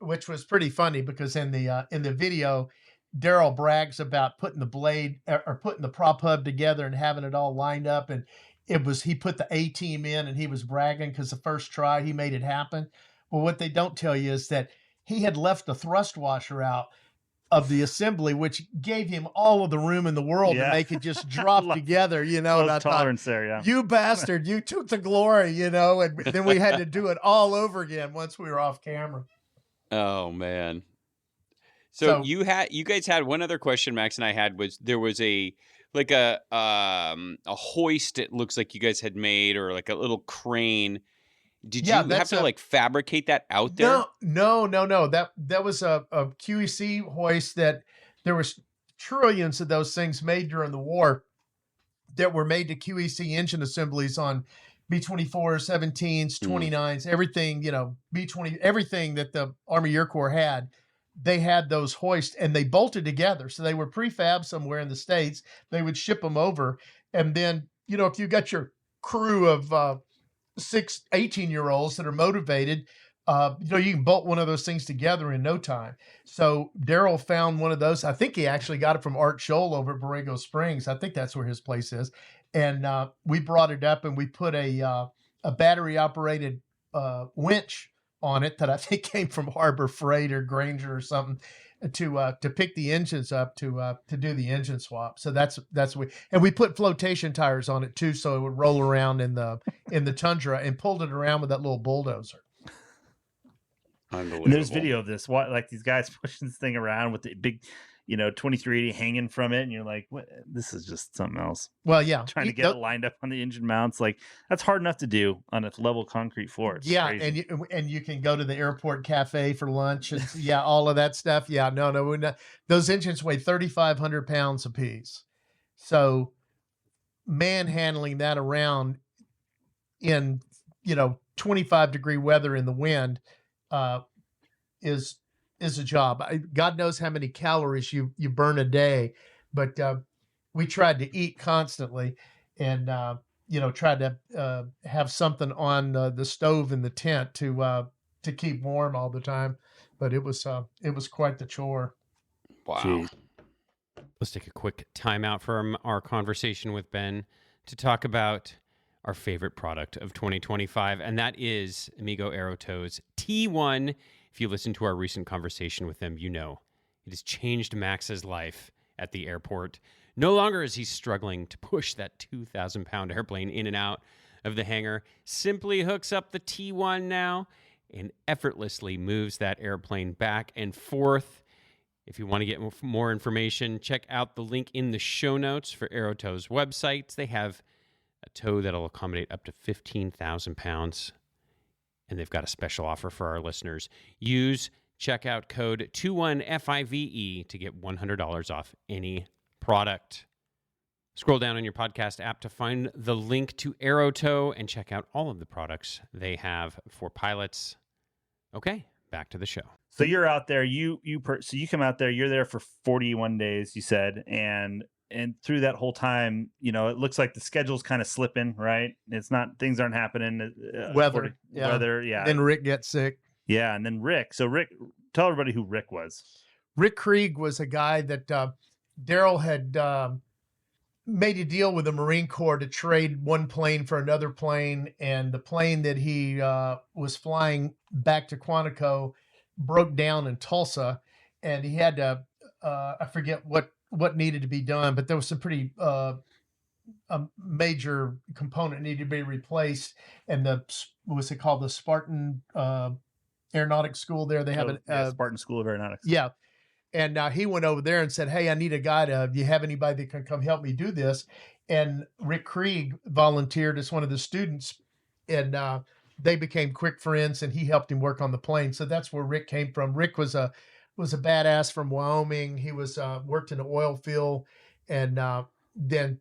which was pretty funny because in the video, Daryl brags about putting the blade or putting the prop hub together and having it all lined up, and he put the A-team in and he was bragging because the first try he made it happen. Well, what they don't tell you is that he had left the thrust washer out of the assembly, which gave him all of the room in the world to make it just drop together, and I tolerance thought, there, you bastard, you took the glory, and then we had to do it all over again once we were off camera. Oh man. So you guys had one other question Max and I had was there was a hoist it looks like you guys had made or like a little crane. Did you have to fabricate that out there? No. That was a QEC hoist that there was trillions of those things made during the war that were made to QEC engine assemblies on B-24s, 17s, 29s, everything, B-20, everything that the Army Air Corps had, they had those hoists and they bolted together. So they were prefab somewhere in the States. They would ship them over. And then, if you got your crew of 18-year-olds that are motivated. You can bolt one of those things together in no time. So Daryl found one of those. I think he actually got it from Art Scholl over at Borrego Springs. I think that's where his place is. And we brought it up and we put a battery operated winch on it that I think came from Harbor Freight or Granger or something to pick the engines up to do the engine swap. So that's we put flotation tires on it too, so it would roll around in the tundra, and pulled it around with that little bulldozer. Unbelievable. And there's video of this, like these guys pushing this thing around with the big, 2380 hanging from it, and you're like, what? This is just something else. Well, yeah, Trying to get it lined up on the engine mounts, like that's hard enough to do on a level concrete floor. It's crazy. and you can go to the airport cafe for lunch, and all of that stuff. Yeah, no, those engines weigh 3,500 pounds apiece, so manhandling that around in 25-degree weather in the wind is a job. God knows how many calories you burn a day, but we tried to eat constantly, and tried to have something on the stove in the tent to keep warm all the time. But it was quite the chore. Wow. Jeez. Let's take a quick timeout from our conversation with Ben to talk about our favorite product of 2025, and that is Amigo Aerotows T1. If you listen to our recent conversation with him, it has changed Max's life at the airport. No longer is he struggling to push that 2,000-pound airplane in and out of the hangar. Simply hooks up the T1 now and effortlessly moves that airplane back and forth. If you want to get more information, check out the link in the show notes for Aerotows websites. They have a tow that'll accommodate up to 15,000 pounds. And they've got a special offer for our listeners. Use checkout code 21FIVE to get $100 off any product. Scroll down on your podcast app to find the link to Aerotow and check out all of the products they have for pilots. Okay, back to the show. So you're out there, you come out there, you're there for 41 days, you said, and through that whole time, it looks like the schedule's kind of slipping, right? Things aren't happening. Weather. Yeah. Then Rick gets sick. Yeah. And then Rick. So Rick, tell everybody who Rick was. Rick Krieg was a guy that Daryl had made a deal with the Marine Corps to trade one plane for another plane. And the plane that he was flying back to Quantico broke down in Tulsa. And he had to, I forget what needed to be done, but there was some pretty a major component needed to be replaced. And what's it called? The Spartan Aeronautics School there. They have Spartan School of Aeronautics. Yeah. And he went over there and said, hey, I need a guy do you have anybody that can come help me do this? And Rick Krieg volunteered as one of the students, and they became quick friends, and he helped him work on the plane. So that's where Rick came from. Rick was a badass from Wyoming. He was worked in the oil field, and then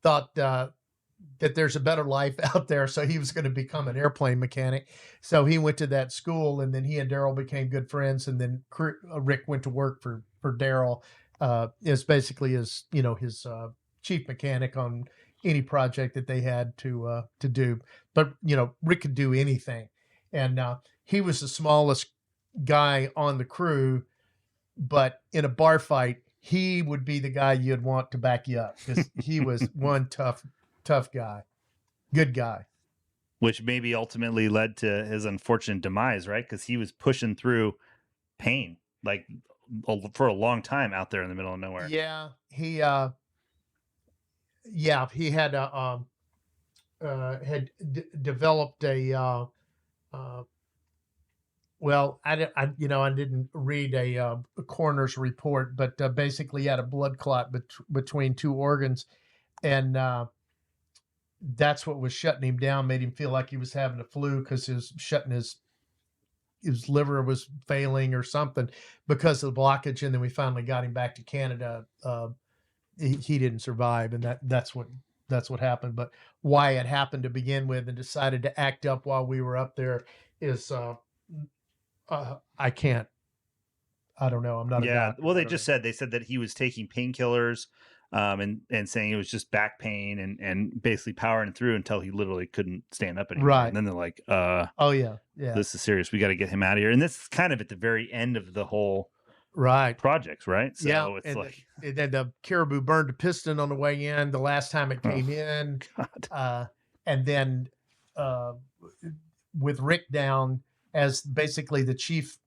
thought that there's a better life out there. So he was going to become an airplane mechanic. So he went to that school, and then he and Daryl became good friends. And then Rick went to work for Daryl as basically his chief mechanic on any project that they had to do. But Rick could do anything, and he was the smallest guy on the crew, but in a bar fight, he would be the guy you'd want to back you up, because he was one tough guy, good guy. Which maybe ultimately led to his unfortunate demise, right? Because he was pushing through pain like for a long time out there in the middle of nowhere. Yeah, he had developed a well, I didn't read a coroner's report, but basically he had a blood clot between two organs, and that's what was shutting him down, made him feel like he was having a flu, because his liver was failing or something because of the blockage. And then we finally got him back to Canada. He didn't survive, and that's what happened. But why it happened to begin with, and decided to act up while we were up there, is I don't know. I'm not. Yeah. Well, they said that he was taking painkillers. and saying it was just back pain and basically powering through until he literally couldn't stand up anymore. Right. And then they're like, Oh yeah. this is serious. We got to get him out of here. And this is kind of at the very end of the whole Right. projects, right? So Yeah. it's And like, then the Caribou burned a piston on the way in the last time it came in. God. And then with Rick down as basically the chief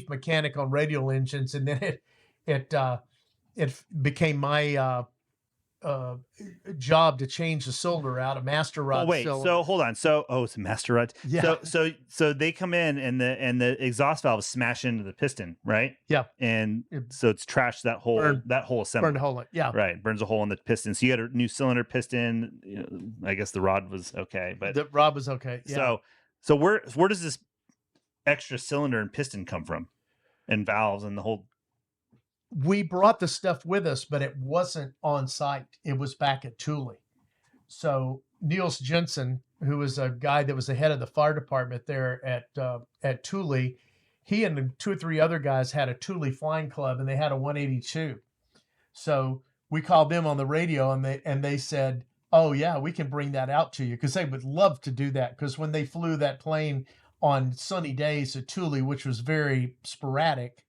mechanic on radial engines, and then it became my job to change the cylinder out, a master rod. Oh wait, cylinder. so hold on. So it's a master rod. Yeah. So they come in and the exhaust valve smash into the piston, right? Yeah. And so it's trashed that whole assembly. Burned a hole in. Yeah. Right, burns a hole in the piston. So you had a new cylinder piston. You know, I guess the rod was okay, but The rod was okay. Yeah. So where does this extra cylinder and piston come from, and valves and the whole? We brought the stuff with us, but it wasn't on site. It was back at Thule. So Niels Jensen, who was a guy that was the head of the fire department there at Thule, he and 2 or 3 other guys had a Thule flying club, and they had a 182. So we called them on the radio, and they said, "Oh yeah, we can bring that out to you," because they would love to do that. Because when they flew that plane on sunny days at Thule, which was very sporadic,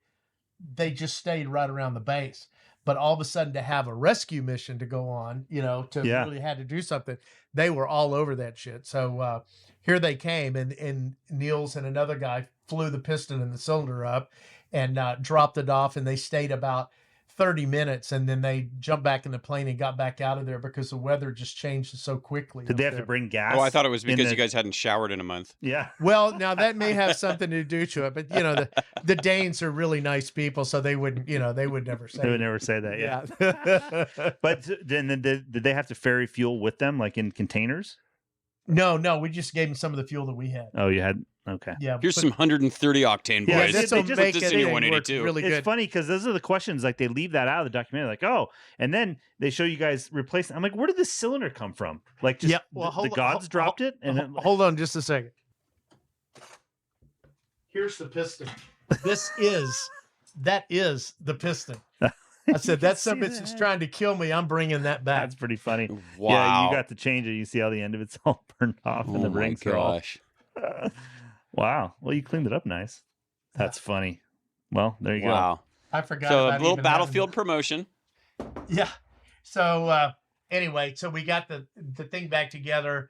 they just stayed right around the base. But all of a sudden, to have a rescue mission to go on, really had to do something, they were all over that shit. So here they came, and Niels and another guy flew the piston and the cylinder up and dropped it off, and they stayed about 30 minutes, and then they jumped back in the plane and got back out of there because the weather just changed so quickly. Did they have to bring gas? Oh, I thought it was because you guys hadn't showered in a month. Yeah. Well, now that may have something to do to it, but the Danes are really nice people, so they wouldn't, they would never say. They would never say that. Yeah. Yeah. But then did they have to ferry fuel with them, like in containers? No, we just gave them some of the fuel that we had. Oh, you had. Okay. Yeah. Here's some 130 octane, Yeah, boys. this will just make put this it in your work 182. really It's good. funny because those are the questions. Like they leave that out of the documentary, like, oh, and then they show you guys replacing. I'm like, where did this cylinder come from? Like, just Yeah, well, the gods dropped it, and then, Hold on just a second. Here's the piston. That is the piston. I said, that's see something that's that. trying to kill me. I'm bringing that back. that's pretty funny. Wow. Yeah, you got to change it. You see how the end of it's all burned off, and the Oh my rings are all. gosh. Wow. Well, you cleaned it up nice. That's funny. Well, there you go. Wow. I forgot So a about little even battlefield promotion. Yeah. So anyway, so we got the thing back together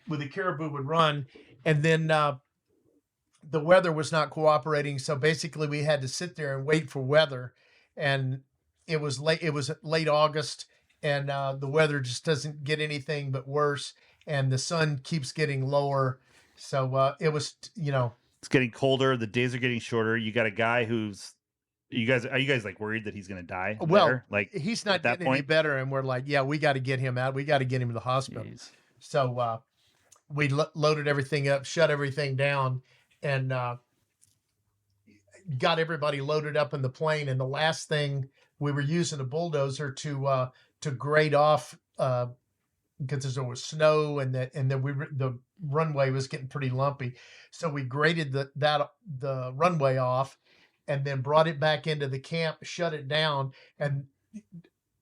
with the Caribou would run, and then the weather was not cooperating. So basically, we had to sit there and wait for weather, and it was late. It was late August, and the weather just doesn't get anything but worse, and the sun keeps getting lower. So it was, It's getting colder. The days are getting shorter. You got a guy who's. Are you guys like worried that he's going to die? Well, there? Like he's not at that getting any point? better, and we're like, yeah, we got to get him out. We got to get him to the hospital. Jeez. So we loaded everything up, shut everything down, and got everybody loaded up in the plane. And the last thing, we were using a bulldozer to grade off because there was snow, and the runway was getting pretty lumpy. So we graded the runway off, and then brought it back into the camp, shut it down, and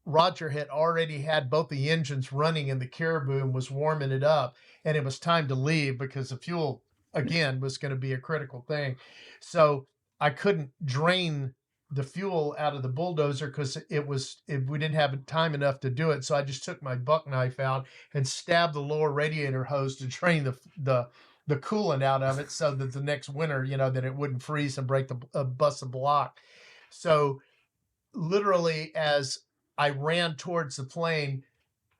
Roger had already had both the engines running in the Caribou and was warming it up, and it was time to leave because the fuel again was going to be a critical thing. So I couldn't drain the fuel out of the bulldozer because we didn't have time enough to do it. So I just took my buck knife out and stabbed the lower radiator hose to drain the coolant out of it, so that the next winter, that it wouldn't freeze and break bust the block. So literally, as I ran towards the plane,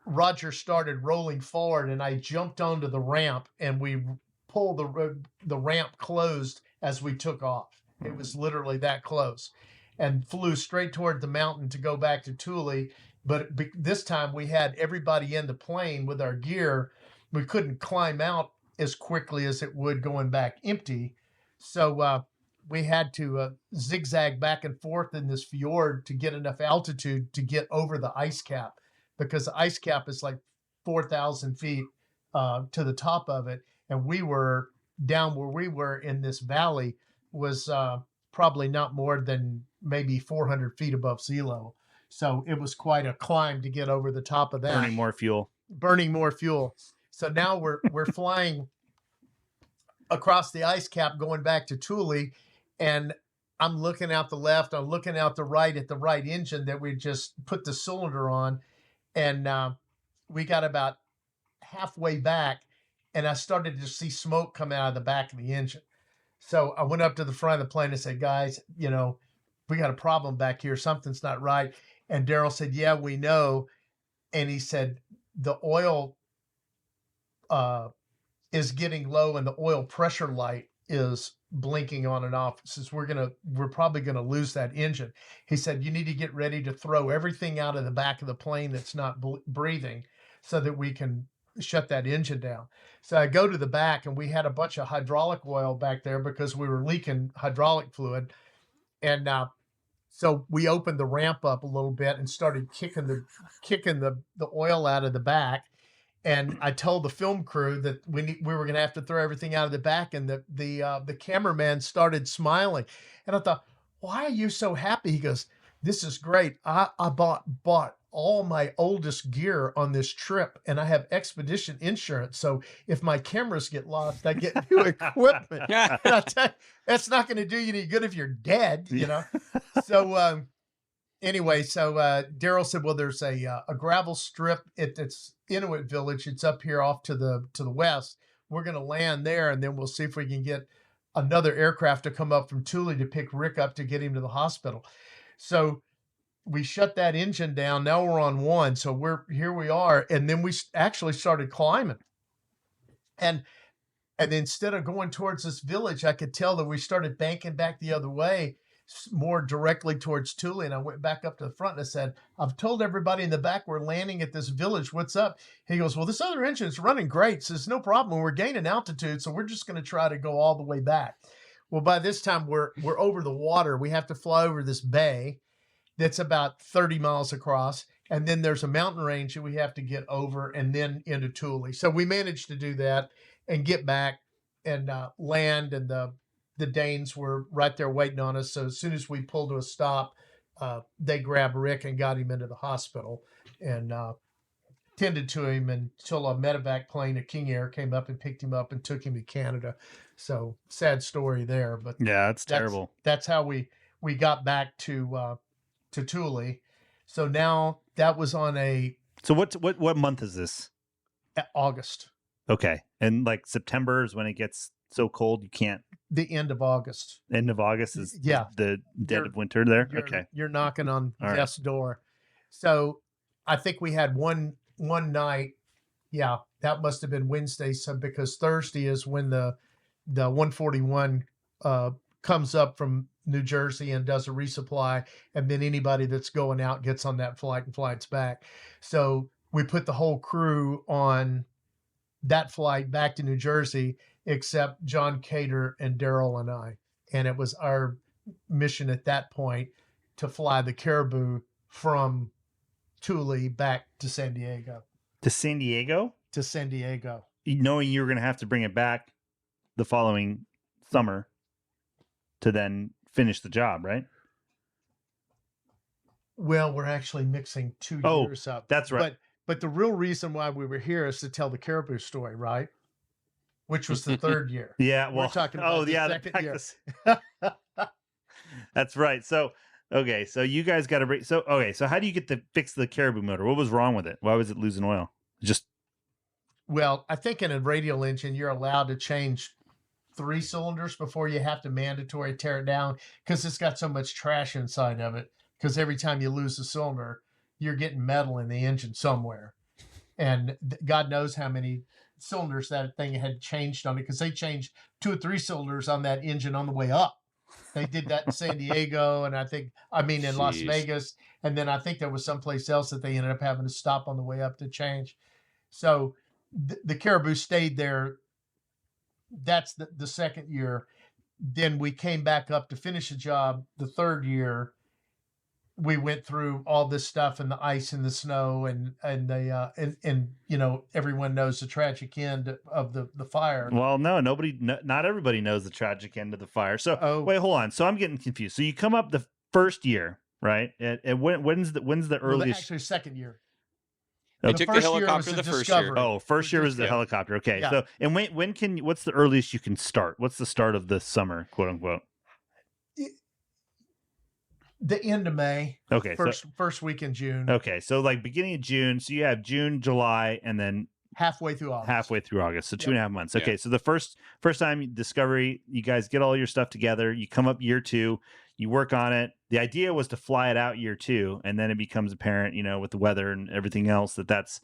Roger started rolling forward, and I jumped onto the ramp, and we pulled the ramp closed as we took off. It was literally that close, and flew straight toward the mountain to go back to Thule. But this time we had everybody in the plane with our gear. We couldn't climb out as quickly as it would going back empty. So we had to zigzag back and forth in this fjord to get enough altitude to get over the ice cap, because the ice cap is like 4,000 feet to the top of it. And we were down where we were in this valley was probably not more than maybe 400 feet above sea level. So it was quite a climb to get over the top of that. Burning more fuel. So now we're flying across the ice cap going back to Thule, and I'm looking out the left, I'm looking out the right at the right engine that we just put the cylinder on, and we got about halfway back, and I started to see smoke come out of the back of the engine. So I went up to the front of the plane and said, guys, we got a problem back here. Something's not right. And Daryl said, yeah, we know. And he said, the oil is getting low and the oil pressure light is blinking on and off. He says, we're probably going to lose that engine. He said, you need to get ready to throw everything out of the back of the plane that's not breathing so that we can shut that engine down. So I go to the back, and we had a bunch of hydraulic oil back there because we were leaking hydraulic fluid. And so we opened the ramp up a little bit and started kicking the oil out of the back. And I told the film crew that we were going to have to throw everything out of the back. And the cameraman started smiling. And I thought, why are you so happy? He goes, this is great. I bought all my oldest gear on this trip, and I have expedition insurance. So if my cameras get lost, I get new equipment. And I tell you, that's not going to do you any good if you're dead, So anyway, Daryl said, well, there's a gravel strip at this Inuit village. It's up here off to the west. We're going to land there, and then we'll see if we can get another aircraft to come up from Thule to pick Rick up to get him to the hospital. So we shut that engine down. Now we're on one. So here we are. And then we actually started climbing. And instead of going towards this village, I could tell that we started banking back the other way, more directly towards Thule. And I went back up to the front and I said, I've told everybody in the back we're landing at this village. What's up? He goes, well, this other engine's running great. Says, no problem. We're gaining altitude. So we're just going to try to go all the way back. Well, by this time we're over the water. We have to fly over this bay that's about 30 miles across. And then there's a mountain range that we have to get over and then into Thule. So we managed to do that and get back and land. And the Danes were right there waiting on us. So as soon as we pulled to a stop, they grabbed Rick and got him into the hospital and tended to him until a medevac plane, a King Air, came up and picked him up and took him to Canada. So sad story there. But yeah, it's terrible. That's how we got back to Thule. So now that was on So what month is this? August. Okay. And like September is when it gets so cold you can't. The end of August. End of August is the dead of winter there. Okay. You're knocking on death's door. So I think we had one night. Yeah, that must have been Wednesday. So because Thursday is when the 141 comes up from New Jersey and does a resupply, and then anybody that's going out gets on that flight and flights back. So we put the whole crew on that flight back to New Jersey, except John Cater and Daryl and I. And it was our mission at that point to fly the Caribou from Thule back to San Diego. To San Diego? To San Diego. Knowing you were going to have to bring it back the following summer to then finish the job, right? Well, we're actually mixing 2 years up. That's right. But the real reason why we were here is to tell the Caribou story, right? Which was the third year. Yeah, well, we're talking about the second year. That's right. So, okay, so you guys got to bring. So, okay, so how do you get to fix the Caribou motor? What was wrong with it? Why was it losing oil? Well, I think in a radial engine, you're allowed to change 3 cylinders before you have to mandatory tear it down because it's got so much trash inside of it. Because every time you lose a cylinder, you're getting metal in the engine somewhere. And God knows how many cylinders that thing had changed on it, because they changed 2 or 3 cylinders on that engine on the way up. They did that in San Diego, and in Las Vegas. And then I think there was someplace else that they ended up having to stop on the way up to change. So the Caribou stayed there. That's the second year. Then we came back up to finish the job the third year. We went through all this stuff and the ice and the snow and everyone knows the tragic end of the fire. Well, no, not everybody knows the tragic end of the fire. So wait, hold on. So I'm getting confused. So you come up the first year, right? And when's the Well, earliest? actually, second year. They The took the first year helicopter was the a first year. Discovery. Oh, first year was the Yeah. helicopter. Okay. Yeah. So, and when can, what's the earliest you can start? What's the start of the summer, quote unquote? The end of May. Okay. First week in June. Okay. So like beginning of June. So you have June, July, and then Halfway through August. halfway through August. So 2.5 months. Yeah. Okay. So the first time Discovery, you guys get all your stuff together. You come up year 2, you work on it. The idea was to fly it out year 2, and then it becomes apparent, with the weather and everything else that's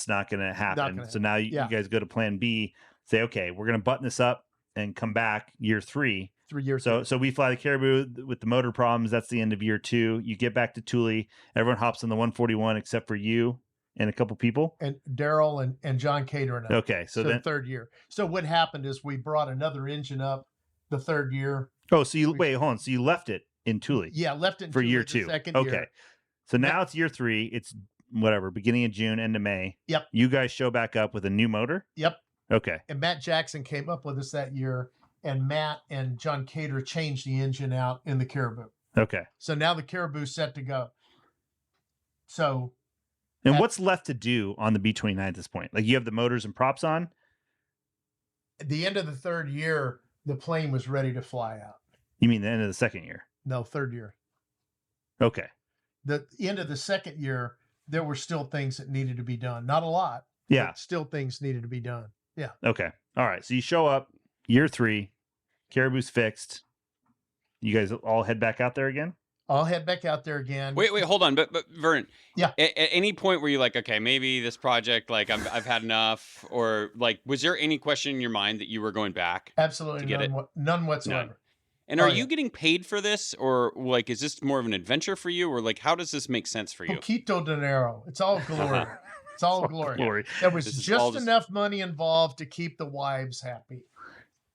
not going to happen. So now you guys go to plan B, say, okay, we're going to button this up and come back year 3. 3 years. So we fly the Caribou with the motor problems. That's the end of year 2. You get back to Thule. Everyone hops on the 141 except for you and a couple people. And Daryl and John Cater and I. Okay. So then the third year. So what happened is we brought another engine up the third year. Oh, so you wait, hold on. So you left it in Thule. Yeah, left it in for Thule year the 2. Second Okay. year. So now it's year 3. It's whatever, beginning of June, end of May. Yep. You guys show back up with a new motor? Yep. Okay. And Matt Jackson came up with us that year, and Matt and John Cater changed the engine out in the Caribou. Okay. So now the Caribou's set to go. So And what's left to do on the B-29 at this point? Like you have the motors and props on? at the end of the third year, the plane was ready to fly out. You mean the end of the second year? No, third year. Okay. The end of the second year, there were still things that needed to be done. Not a lot. Yeah. But still things needed to be done. Yeah. Okay. All right. So you show up year 3, Caribou's fixed. You guys all head back out there again? I'll head back out there again. Wait, hold on. But Vernon, Yeah. At any point where you're like, okay, maybe this project, like I've had enough, or like, was there any question in your mind that you were going back? Absolutely to get none whatsoever. None. And are Oh, you yeah. getting paid for this, or like, is this more of an adventure for you, or like, how does this make sense for you? Poquito dinero. It's all glory. It's all glory. Glory. There was This is all just just- enough money involved to keep the wives happy.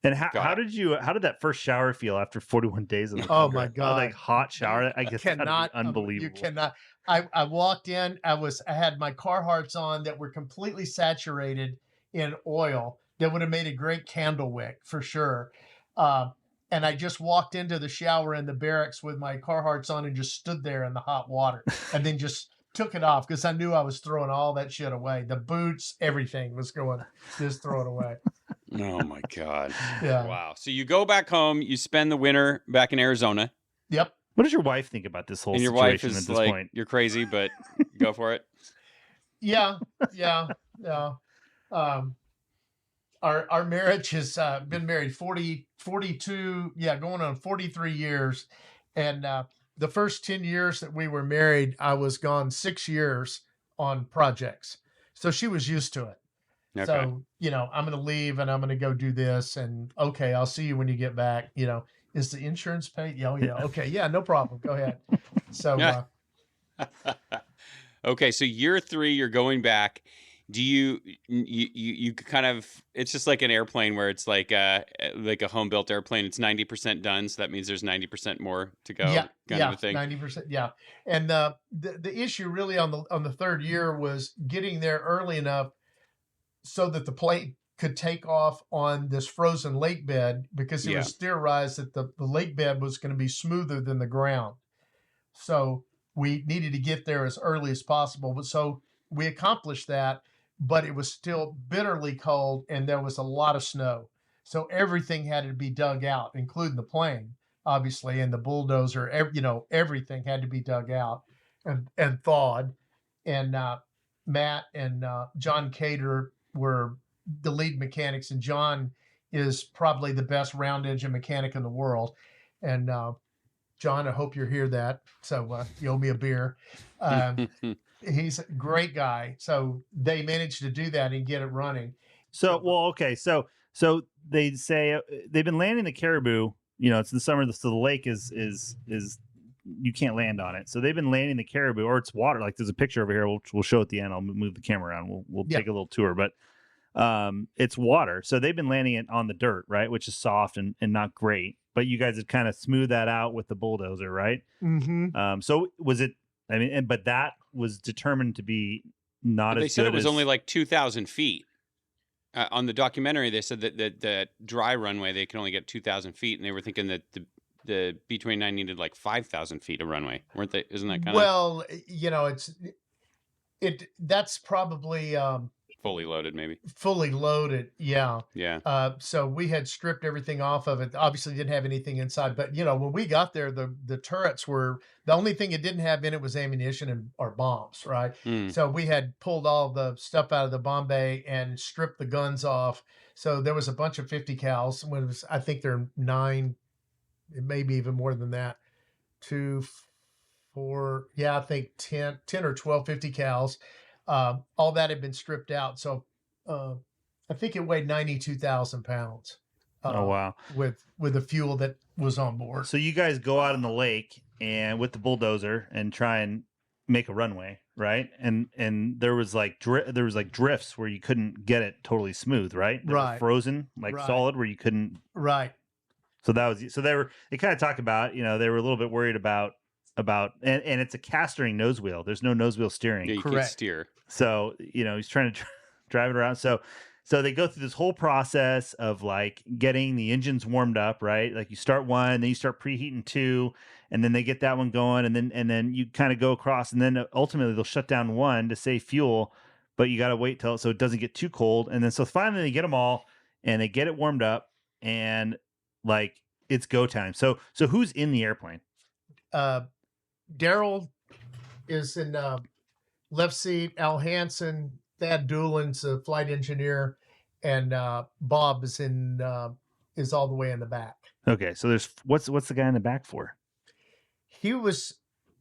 And Got how it. did that first shower feel after 41 days of the Oh program? my God. Like hot shower. I guess that'd be unbelievable. You cannot. I walked in. I had my Carhartts on that were completely saturated in oil. That would have made a great candle wick for sure. And I just walked into the shower in the barracks with my Carhartts on and just stood there in the hot water, and then just took it off because I knew I was throwing all that shit away. The boots, everything was going, just throw it away. Oh my God. Yeah. Wow. So you go back home, you spend the winter back in Arizona, Yep. What does your wife think about this whole and your situation wife at is this like, point? you're crazy, but go for it. Yeah. Our marriage has been married 42, going on 43 years. And the first 10 years that we were married, I was gone 6 years on projects. So she was used to it. Okay. So, I'm going to leave and I'm going to go do this. And okay, I'll see you when you get back. Is the insurance paid? Yeah. Okay. Yeah, no problem. Go ahead. So, Yeah. Okay, so year 3, you're going back. Do you kind of, it's just like an airplane where it's like a home built airplane. It's 90% done, so that means there's 90% more to go. Kind of a thing. 90%. Yeah. And the issue really on the third year was getting there early enough so that the plane could take off on this frozen lake bed, because it was theorized that the lake bed was going to be smoother than the ground. So we needed to get there as early as possible. But so we accomplished that, but it was still bitterly cold and there was a lot of snow. So everything had to be dug out, including the plane, obviously, and the bulldozer, everything had to be dug out and thawed. And Matt and John Cater were the lead mechanics, and John is probably the best round engine mechanic in the world. And John, I hope you hear that. So you owe me a beer. He's a great guy. So they managed to do that and get it running. So, okay. So they say they've been landing the Caribou. It's in the summer, so the lake is you can't land on it. So they've been landing the Caribou, or it's water. Like there's a picture over here. We'll show at the end. I'll move the camera around. We'll take a little tour, but it's water. So they've been landing it on the dirt, right, which is soft and not great. But you guys had kind of smoothed that out with the bulldozer, right? Mm-hmm. So was it? I mean, but that was determined to be not But as they said good it was as, only like 2,000 feet. On the documentary, they said that the dry runway, they can only get 2,000 feet, and they were thinking that the B-29 needed like 5,000 feet of runway, weren't they? Isn't that kind of Well, that's probably fully loaded? Maybe. fully loaded. Yeah. Yeah. So we had stripped everything off of it. Obviously didn't have anything inside, but when we got there, the turrets were, the only thing it didn't have in it was ammunition or bombs, right? Mm. So we had pulled all the stuff out of the bomb bay and stripped the guns off. So there was a bunch of 50 cals. When it was, I think they're 9, maybe even more than that. 2, 4, I think 10 or 12 50 cals. All that had been stripped out. So I think it weighed 92,000 pounds. Oh, wow. With the fuel that was on board. So you guys go out in the lake and with the bulldozer and try and make a runway, right? And there was like drifts where you couldn't get it totally smooth, right? They were Right. frozen, like Right. solid, where you couldn't. Right. So they kind of talk about, they were a little bit worried about and it's a castering nose wheel. There's no nose wheel steering. Yeah, you can't Correct. steer. So, he's trying to drive it around. So they go through this whole process of like getting the engines warmed up, right? Like you start one, then you start preheating 2, and then they get that one going, and then you kind of go across, and then ultimately they'll shut down 1 to save fuel, but you got to wait till so it doesn't get too cold. And then so finally they get them all and they get it warmed up, and like it's go time. So who's in the airplane? Daryl is in left seat. Al Hansen, Thad Doolin's a flight engineer, and Bob is is all the way in the back. Okay, so there's what's the guy in the back for? He was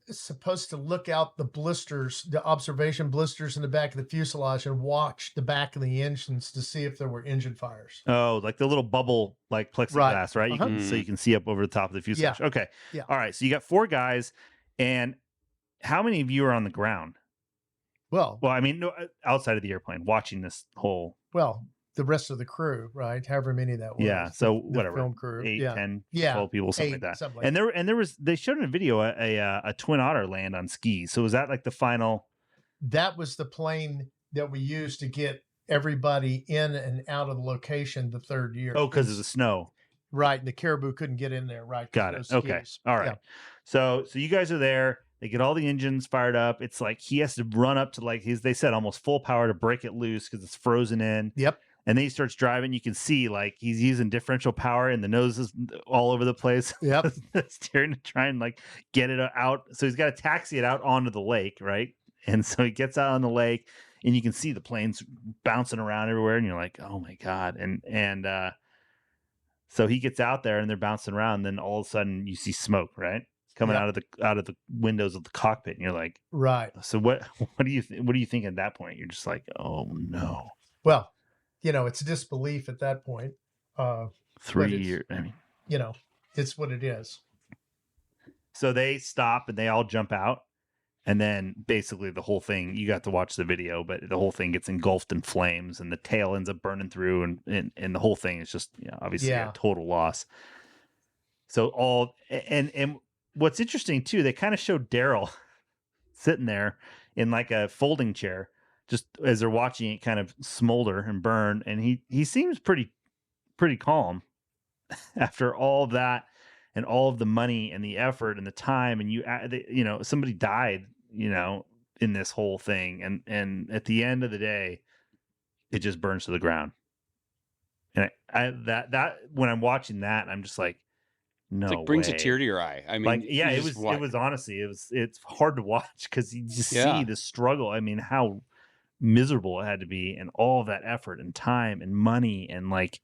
supposed to look out the blisters, the observation blisters in the back of the fuselage, and watch the back of the engines to see if there were engine fires. Oh, like the little bubble, like plexiglass, right? You can so you can see up over the top of the fuselage. Yeah. Okay. Yeah. All right. So you got 4 guys, and how many of you are on the ground? Well, Well, I mean, no, outside of the airplane, watching this whole. the rest of the crew, right? However many that was. Yeah. So The whatever, film crew. 8, yeah. 10, Yeah, 12 people, something 8, like that. something like And there was they showed in a video a Twin Otter land on skis. So was that like the final? That was the plane that we used to get everybody in and out of the location the third year. Oh, because of the snow. Right. And the Caribou couldn't get in there. Right. 'cause Got of it. those Okay. skis. All right. Yeah. So you guys are there. They get all the engines fired up. It's like he has to run up to like they said almost full power to break it loose because it's frozen in. Yep. And then he starts driving. You can see like he's using differential power and the nose is all over the place. Yep. Steering to try and like get it out. So he's got to taxi it out onto the lake, right? And so he gets out on the lake and you can see the planes bouncing around everywhere. And you're like, oh my God. And so he gets out there and they're bouncing around. And then all of a sudden you see smoke, right? Coming Yep. out of the windows of the cockpit. And you're like, Right. so what do you think at that point? You're just like, oh no. Well, it's disbelief at that point. 3 it's- years. I mean, It's what it is. so they stop and they all jump out. And then basically the whole thing, you got to watch the video, but the whole thing gets engulfed in flames and the tail ends up burning through. And the whole thing is just, obviously Yeah. a total loss. So and what's interesting too, they kind of showed Daryl sitting there in like a folding chair, just as they're watching it kind of smolder and burn. And he seems pretty calm after all that and all of the money and the effort and the time. And somebody died, in this whole thing. And at the end of the day, it just burns to the ground. And that when I'm watching that, I'm just like, no, It like brings way. a tear to your eye. I mean, Like, yeah, you it just was honestly, it's hard to watch because you just Yeah. see the struggle. I mean, how miserable it had to be and all of that effort and time and money and like,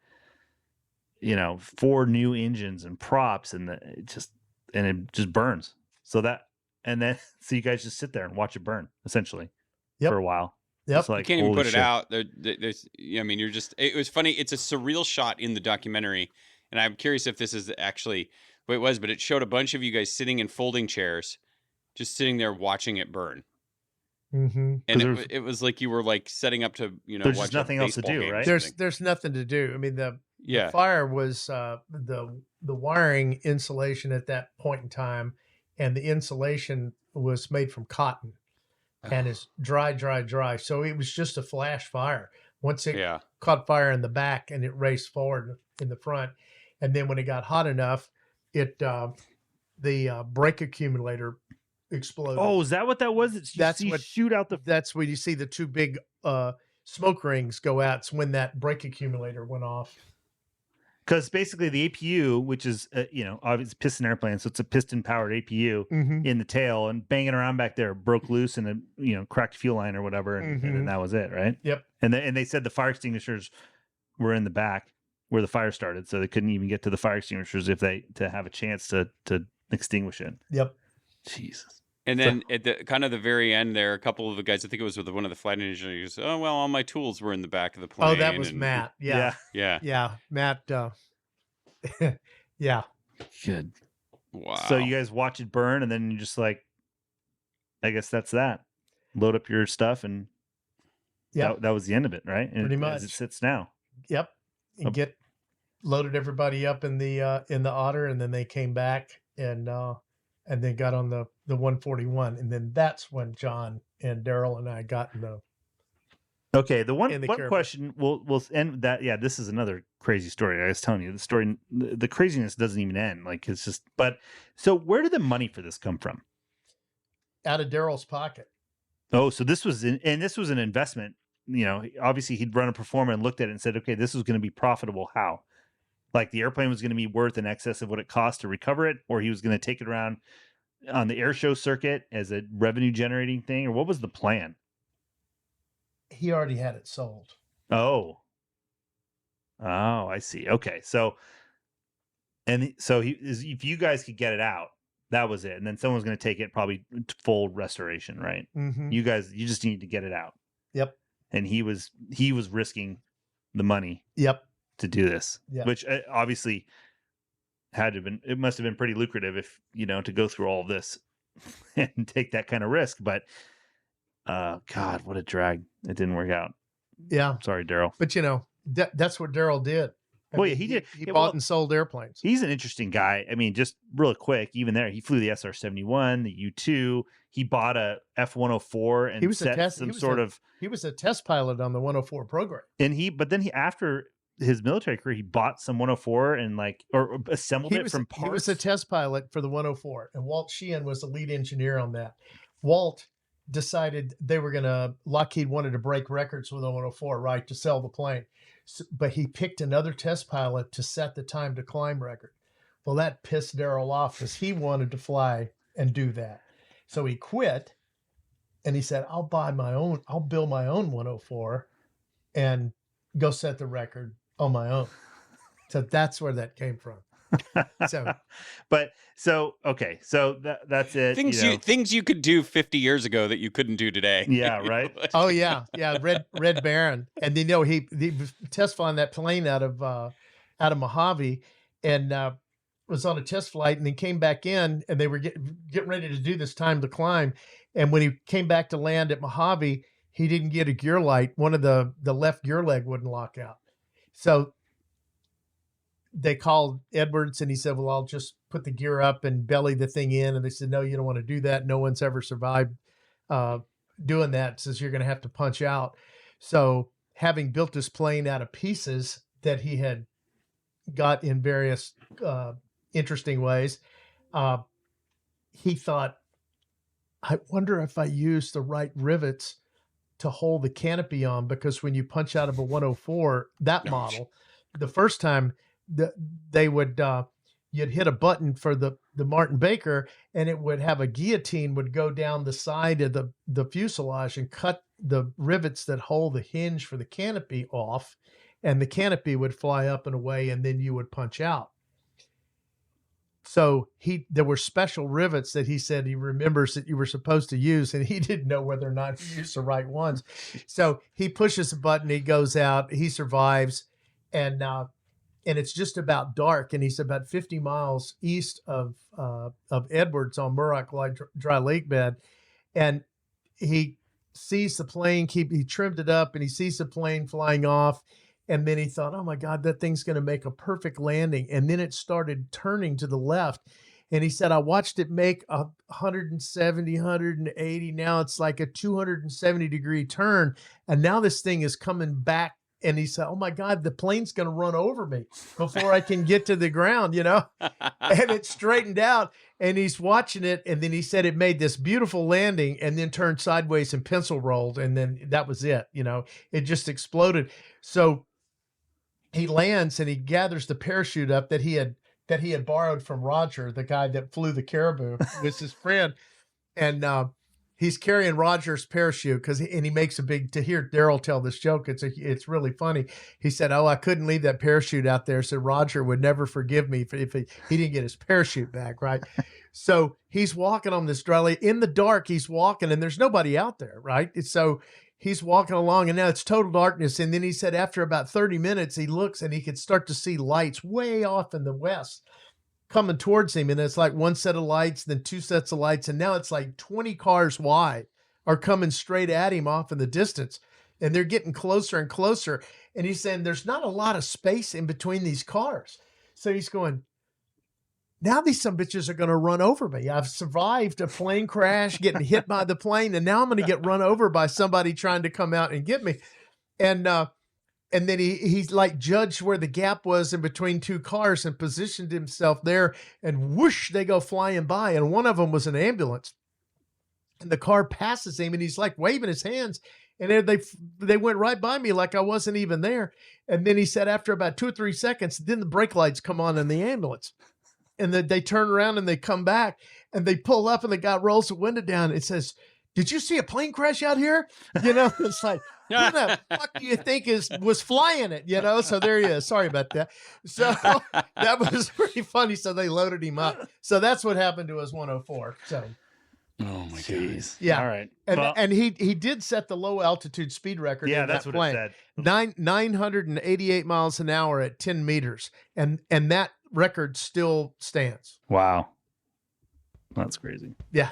4 new engines and props and it just burns. So so you guys just sit there and watch it burn essentially for a while. Yep. It's like, you can't even holy put it shit. out. There's, I mean, it was funny. It's a surreal shot in the documentary. And I'm curious if this is actually what it was, but it showed a bunch of you guys sitting in folding chairs, just sitting there watching it burn. Mm-hmm. And it was like you were like setting up to, There's watch just a nothing else to baseball do, game or right? something. There's nothing to do. I mean, the fire was the wiring insulation at that point in time, and the insulation was made from cotton and is dry. So it was just a flash fire. Once it caught fire in the back and it raced forward in the front. And then when it got hot enough, the brake accumulator exploded. Oh, is that what that was? It's shoot out the. That's when you see the two big smoke rings go out. It's when that brake accumulator went off. Because basically the APU, which is obviously piston airplane, so it's a piston powered APU in the tail, and banging around back there broke loose and cracked fuel line or whatever, and then that was it, right? Yep. And they said the fire extinguishers were in the back where the fire started, so they couldn't even get to the fire extinguishers to have a chance to extinguish it. Yep. Jesus. And then at the kind of the very end there, a couple of the guys, I think it was with one of the flight engineers, oh, well, all my tools were in the back of the plane. Oh, that was Matt. Yeah. Matt. Yeah. Good. Wow. So you guys watch it burn, and then you just like, I guess that's that. Load up your stuff, and that was the end of it, right? And pretty much. As it sits now. Yep. And loaded everybody up in the Otter, and then they came back and then got on the 141, and then that's when John and Daryl and I got in the. Okay, the one Caribou. question we'll end that. Yeah, this is another crazy story. I was telling you the story. The craziness doesn't even end. Like it's just. But so where did the money for this come from? Out of Daryl's pocket. Oh, so this was an investment. Obviously he'd run a performer and looked at it and said, okay, this was going to be profitable. How? Like the airplane was going to be worth in excess of what it cost to recover it, or he was going to take it around on the air show circuit as a revenue generating thing, or what was the plan? He already had it sold. Oh, I see. Okay. So if you guys could get it out, that was it. And then someone's going to take it probably to full restoration, right? Mm-hmm. You just need to get it out. Yep. And he was risking the money. Yep. To do this, yep. Which obviously it must have been pretty lucrative if, to go through all of this and take that kind of risk. But God, what a drag. It didn't work out. Yeah. Sorry, Daryl. But that's what Daryl did. He did. He bought and sold airplanes. He's an interesting guy. I mean, just real quick, even there, he flew the SR-71, the U-2. He bought a F-104 and he was a test pilot on the 104 program. But then after his military career, he bought some 104 and assembled from parts. He was a test pilot for the 104, and Walt Sheehan was the lead engineer on that. Walt decided Lockheed wanted to break records with the 104, right, to sell the plane. So, but he picked another test pilot to set the time to climb record. Well, that pissed Daryl off because he wanted to fly and do that. So he quit, and he said, I'll build my own 104 and go set the record on my own. So that's where that came from. Okay, so that's it. Things you could do 50 years ago that you couldn't do today. Yeah, right. Oh yeah, Red Baron, and he was test flying that plane out of Mojave, and was on a test flight, and then came back in, and they were getting ready to do this time to climb, and when he came back to land at Mojave, he didn't get a gear light. One of the left gear leg wouldn't lock out, so they called Edwards, and he said, well, I'll just put the gear up and belly the thing in. And they said, no, you don't want to do that. No one's ever survived doing that. Says you're going to have to punch out. So having built this plane out of pieces that he had got in various interesting ways, he thought, I wonder if I use the right rivets to hold the canopy on, because when you punch out of a 104, that model, the first time, they would you'd hit a button for the Martin Baker, and it would have a guillotine would go down the side of the fuselage and cut the rivets that hold the hinge for the canopy off, and the canopy would fly up and away, and then you would punch out. So there were special rivets that he said he remembers that you were supposed to use, and he didn't know whether or not he used the right ones. So he pushes a button, he goes out, he survives, and it's just about dark, and he's about 50 miles east of Edwards on Muroc Dry Lake Bed, and he sees the plane. He trimmed it up, and he sees the plane flying off, and then he thought, "Oh my God, that thing's going to make a perfect landing." And then it started turning to the left, and he said, "I watched it make 170, 180. Now it's like a 270-degree turn, and now this thing is coming back And he said, oh my God, the plane's going to run over me before I can get to the ground, you know? And it straightened out and he's watching it. And then he said it made this beautiful landing and then turned sideways and pencil rolled. And then that was it, you know, it just exploded. So he lands and he gathers the parachute up that he had borrowed from Roger, the guy that flew the Caribou, was his friend. And he's carrying Roger's parachute and he makes a big, to hear Daryl tell this joke, it's really funny. He said, oh, I couldn't leave that parachute out there. So Roger would never forgive me if he didn't get his parachute back, right? So he's walking on this dry lane. In the dark, he's walking and there's nobody out there, right? So he's walking along and now it's total darkness. And then he said after about 30 minutes, he looks and he could start to see lights way off in the west coming towards him. And it's like one set of lights, then two sets of lights. And now it's like 20 cars wide are coming straight at him off in the distance. And they're getting closer and closer. And he's saying there's not a lot of space in between these cars. So he's going, now these some bitches are going to run over me. I've survived a plane crash, getting hit by the plane. And now I'm going to get run over by somebody trying to come out and get me. And then he's like judged where the gap was in between two cars and positioned himself there and whoosh, they go flying by. And one of them was an ambulance and the car passes him and he's like waving his hands and they went right by me like I wasn't even there. And then he said after about 2 or 3 seconds, then the brake lights come on in the ambulance and then they turn around and they come back and they pull up and the guy rolls the window down. It says, did you see a plane crash out here? You know, it's like, who the fuck do you think was flying it? You know, so there he is. Sorry about that. So that was pretty funny. So they loaded him up. So that's what happened to his 104. So, oh my God. Yeah. All right. And he did set the low altitude speed record. Yeah, in that's that what plane. it said. 988 miles an hour at 10 meters. And that record still stands. Wow. That's crazy. Yeah.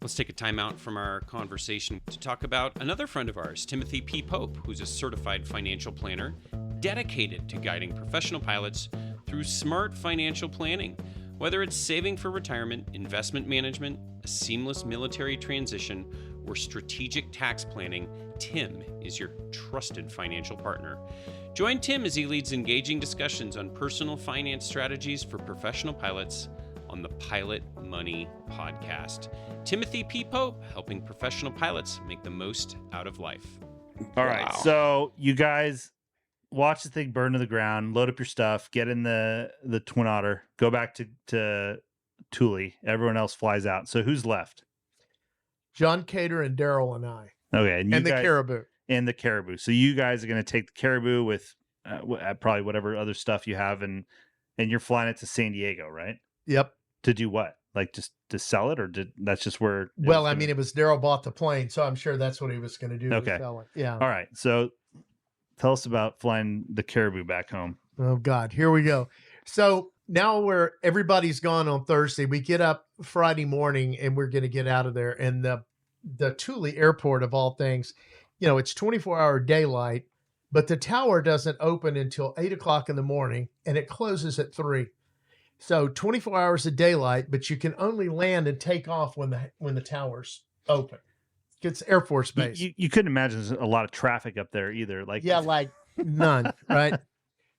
Let's take a time out from our conversation to talk about another friend of ours, Timothy P. Pope, who's a certified financial planner dedicated to guiding professional pilots through smart financial planning. Whether it's saving for retirement, investment management, a seamless military transition, or strategic tax planning, Tim is your trusted financial partner. Join Tim as he leads engaging discussions on personal finance strategies for professional pilots on the Pilot Money Podcast. Timothy P. Pope, helping professional pilots make the most out of life. All right. So you guys watch the thing burn to the ground, load up your stuff, get in the Twin Otter, go back to Thule. Everyone else flies out. So who's left? John Cater and Daryl and I. Okay. And the Caribou. And the Caribou. So you guys are going to take the Caribou with probably whatever other stuff you have, and you're flying it to San Diego, right? Yep. To do what? Like just to sell it, or that's just where? Well, I mean, it was Daryl bought the plane, so I'm sure that's what he was going to do. Okay. Sell it. Yeah. All right. So tell us about flying the Caribou back home. Oh God, here we go. So now everybody's gone on Thursday. We get up Friday morning and we're going to get out of there. And the Thule airport of all things, you know, it's 24-hour daylight, but the tower doesn't open until 8:00 in the morning and it closes at 3. So 24 hours of daylight, but you can only land and take off when the tower's open. It's Air Force Base. You couldn't imagine there's a lot of traffic up there either. Like none, right?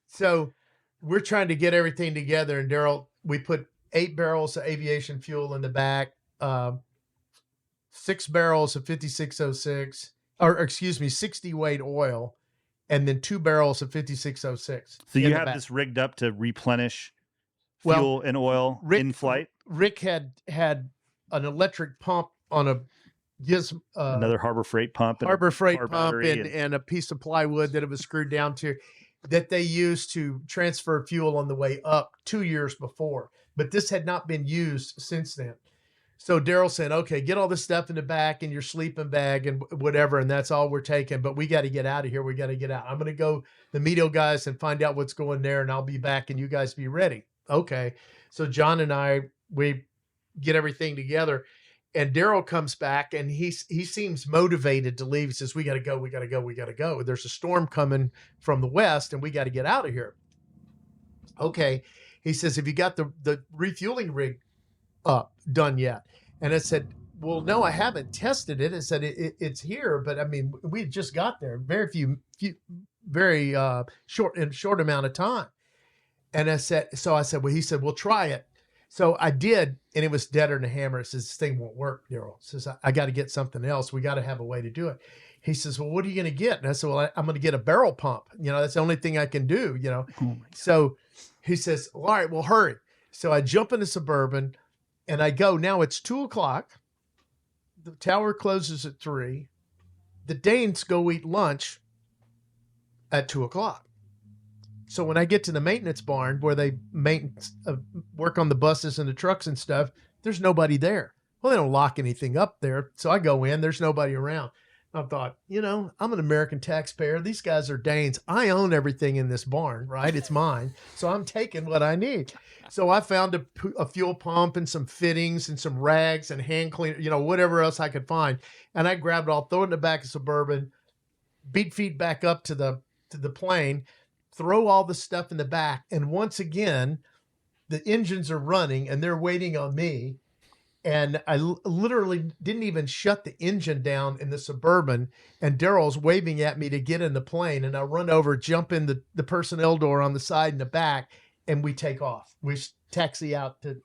So we're trying to get everything together. And Daryl, we put 8 barrels of aviation fuel in the back, 6 barrels of 5606, or excuse me, 60 weight oil, and then 2 barrels of 5606. So you have this rigged up to replenish fuel and oil in flight? Rick had an electric pump on another Harbor Freight pump. And a piece of plywood that it was screwed down to that they used to transfer fuel on the way up 2 years before. But this had not been used since then. So Daryl said, okay, get all this stuff in the back in your sleeping bag and whatever, and that's all we're taking. But we got to get out of here. We got to get out. I'm going to go the Meadow guys and find out what's going there, and I'll be back, and you guys be ready. Okay. So John and I, we get everything together, and Daryl comes back and he seems motivated to leave. He says, we got to go. We got to go. We got to go. There's a storm coming from the west and we got to get out of here. Okay. He says, have you got the refueling rig done yet? And I said, well, no, I haven't tested it. I said, it's here, but I mean, we just got there. Very few very short amount of time. And I said, well, he said, well, try it. So I did, and it was deader than a hammer. It says, this thing won't work, Daryl. Says, I got to get something else. We got to have a way to do it. He says, well, what are you going to get? And I said, well, I'm going to get a barrel pump. That's the only thing I can do, So he says, all right, well, hurry. So I jump in the Suburban and I go. Now it's 2:00. The tower closes at 3. The Danes go eat lunch at 2:00. So when I get to the maintenance barn where they work on the buses and the trucks and stuff, there's nobody there. Well, they don't lock anything up there. So I go in, there's nobody around. I thought, I'm an American taxpayer. These guys are Danes. I own everything in this barn, right? It's mine. So I'm taking what I need. So I found a fuel pump and some fittings and some rags and hand cleaner, whatever else I could find. And I grabbed it all, throw it in the back of Suburban, beat feet back up to the plane, throw all the stuff in the back. And once again, the engines are running and they're waiting on me. And I literally didn't even shut the engine down in the Suburban. And Daryl's waving at me to get in the plane. And I run over, jump in the personnel door on the side and the back, and we take off. We taxi out to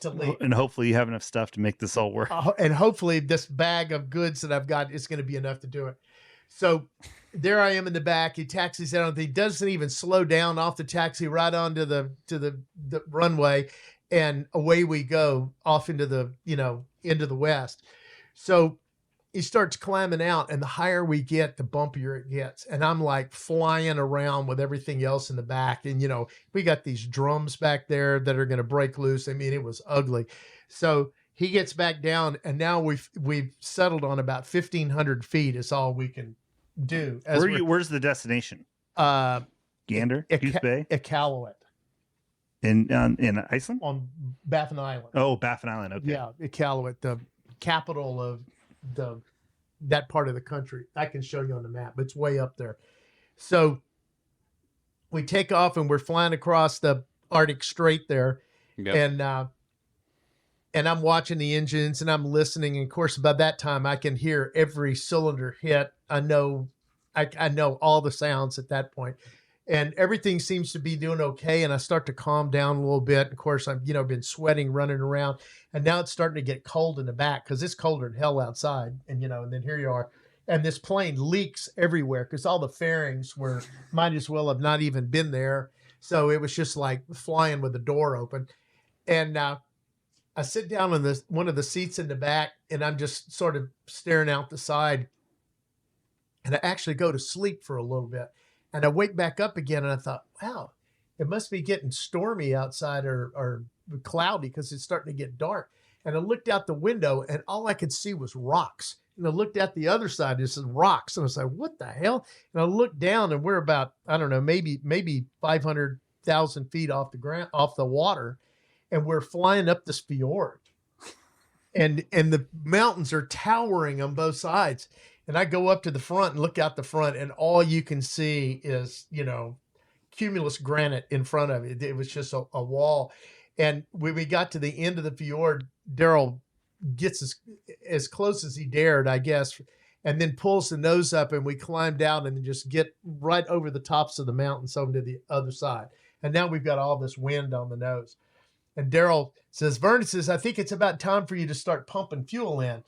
leave. And hopefully you have enough stuff to make this all work. And hopefully this bag of goods that I've got is going to be enough to do it. So there I am in the back. He taxis out. He doesn't even slow down off the taxi right onto the runway. And away we go off into the west. So he starts climbing out, and the higher we get, the bumpier it gets. And I'm like flying around with everything else in the back. And, we got these drums back there that are going to break loose. I mean, it was ugly. So he gets back down, and now we've settled on about 1,500 feet is all we can do. Where's the destination? Gander? Goose Bay? Iqaluit. In Iceland? On Baffin Island. Oh, Baffin Island. Okay. Yeah, Iqaluit, the capital of that part of the country. I can show you on the map. It's way up there. So we take off and we're flying across the Arctic Strait there. Yep. And I'm watching the engines and I'm listening. And of course, by that time I can hear every cylinder hit. I know all the sounds at that point. And everything seems to be doing okay. And I start to calm down a little bit. Of course, I've, been sweating, running around. And now it's starting to get cold in the back because it's colder than hell outside. And, and then here you are. And this plane leaks everywhere because all the fairings might as well have not even been there. So it was just like flying with the door open. And I sit down on one of the seats in the back, and I'm just sort of staring out the side. And I actually go to sleep for a little bit. And I wake back up again, and I thought, wow, it must be getting stormy outside or cloudy because it's starting to get dark. And I looked out the window, and all I could see was rocks. And I looked at the other side, and it said rocks. And I was like, what the hell? And I looked down, and we're about, I don't know, maybe 500,000 feet off the ground, off the water. And we're flying up this fjord. And the mountains are towering on both sides. And I go up to the front and look out the front, and all you can see is, cumulus granite in front of it. It was just a wall. And when we got to the end of the fjord, Daryl gets as close as he dared, I guess, and then pulls the nose up, and we climbed out and just get right over the tops of the mountains over to the other side. And now we've got all this wind on the nose. And Daryl says, Vernon says, I think it's about time for you to start pumping fuel in.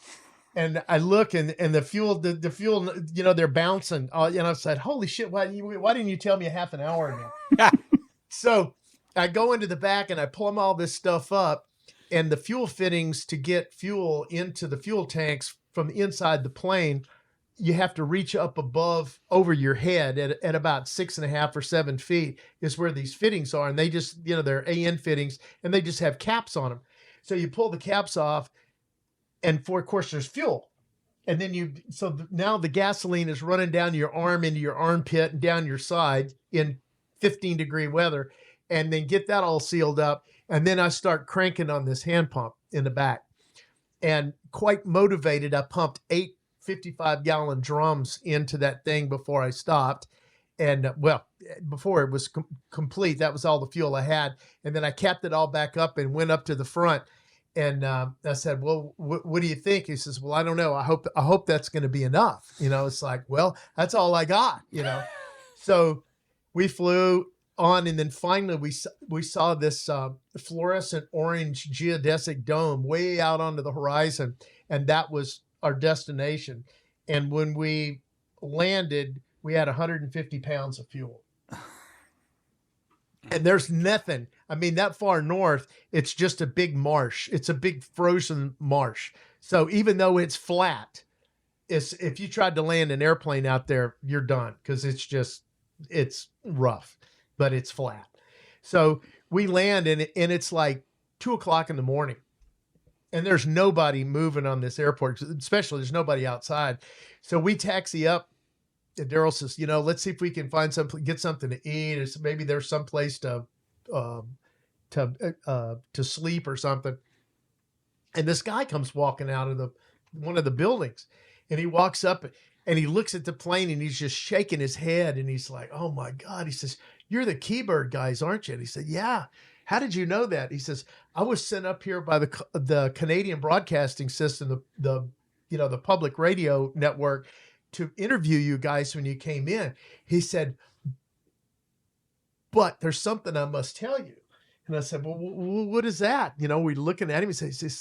And I look, and the fuel, they're bouncing. I said, holy shit, why didn't you tell me a half an hour ago? So I go into the back and I plumb all this stuff up, and the fuel fittings to get fuel into the fuel tanks from inside the plane, you have to reach up over your head at about 6.5 or 7 feet is where these fittings are. And they just, they're AN fittings, and they just have caps on them. So you pull the caps off, and of course there's fuel. And then now the gasoline is running down your arm into your armpit and down your side in 15-degree weather, and then get that all sealed up. And then I start cranking on this hand pump in the back, and quite motivated, I pumped 8 55-gallon drums into that thing before I stopped. And before it was complete, that was all the fuel I had. And then I capped it all back up and went up to the front. And I said, well, what do you think? He says, well, I don't know. I hope that's going to be enough. It's like, well, that's all I got, So we flew on, and then finally we saw this fluorescent orange geodesic dome way out onto the horizon, and that was our destination. And when we landed, we had 150 pounds of fuel. And there's nothing. I mean, that far north, it's just a big marsh. It's a big frozen marsh. So even though it's flat, if you tried to land an airplane out there, you're done, because it's rough, but it's flat. So we land, and it's like 2:00 in the morning, and there's nobody moving on this airport, especially there's nobody outside. So we taxi up, and Daryl says, let's see if we can find get something to eat, or maybe there's some place to sleep or something. And this guy comes walking out of one of the buildings, and he walks up and he looks at the plane, and he's just shaking his head, and he's like, "Oh my God." He says, "You're the Keybird guys, aren't you?" And he said, "Yeah." "How did you know that?" He says, "I was sent up here by the Canadian Broadcasting System, the public radio network, to interview you guys when you came in." He said, "But there's something I must tell you." And I said, "Well, what is that?" We're looking at him. He says,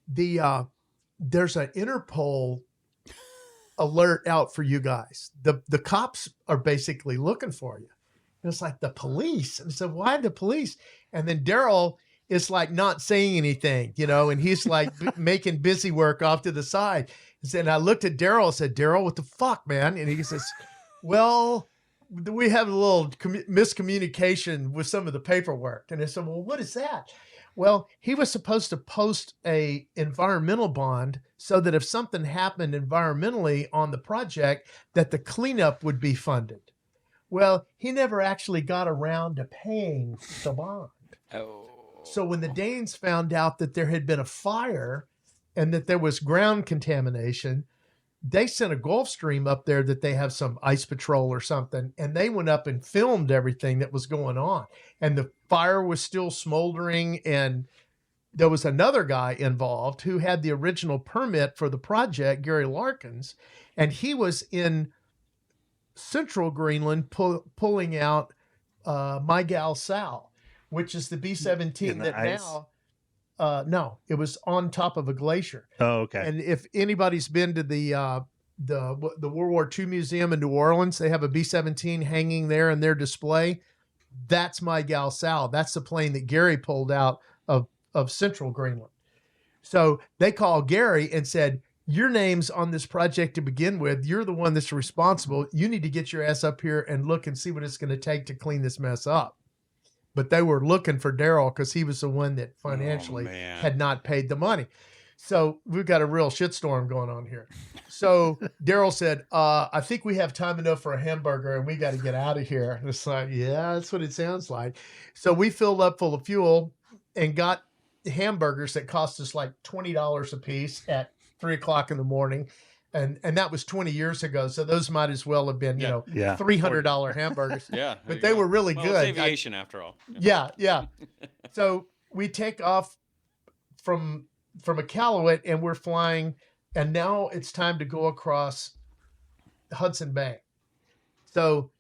"There's an Interpol alert out for you guys. The cops are basically looking for you." And it's like, "The police?" And I said, "Why the police?" And then Daryl is like not saying anything, and he's like making busy work off to the side. And I looked at Daryl and said, "Daryl, what the fuck, man?" And he says, "Well, we have a little miscommunication with some of the paperwork." And I said, "Well, what is that?" "Well, he was supposed to post a environmental bond so that if something happened environmentally on the project, that the cleanup would be funded. Well, he never actually got around to paying the bond." Oh. So when the Danes found out that there had been a fire and that there was ground contamination, they sent a Gulfstream up there that they have some ice patrol or something, and they went up and filmed everything that was going on. And the fire was still smoldering, and there was another guy involved who had the original permit for the project, Gary Larkins, and he was in central Greenland pulling out My Gal Sal, which is the B-17 that ice? now... no, it was on top of a glacier. Oh, okay. And if anybody's been to the World War II Museum in New Orleans, they have a B-17 hanging there in their display. That's My Gal Sal. That's the plane that Gary pulled out of central Greenland. So they called Gary and said, "Your name's on this project to begin with. You're the one that's responsible. You need to get your ass up here and look and see what it's going to take to clean this mess up." But they were looking for Daryl because he was the one that financially had not paid the money. So we've got a real shitstorm going on here. So Daryl said, "I think we have time enough for a hamburger, and we got to get out of here." And it's like, yeah, that's what it sounds like. So we filled up full of fuel and got hamburgers that cost us like $20 a piece at 3:00 in the morning. And that was 20 years ago. So those might as well have been, $300 hamburgers. Yeah. But they were really Well, good. It's aviation after all. Yeah. So we take off from Iqaluit, and we're flying, and now it's time to go across Hudson Bay. So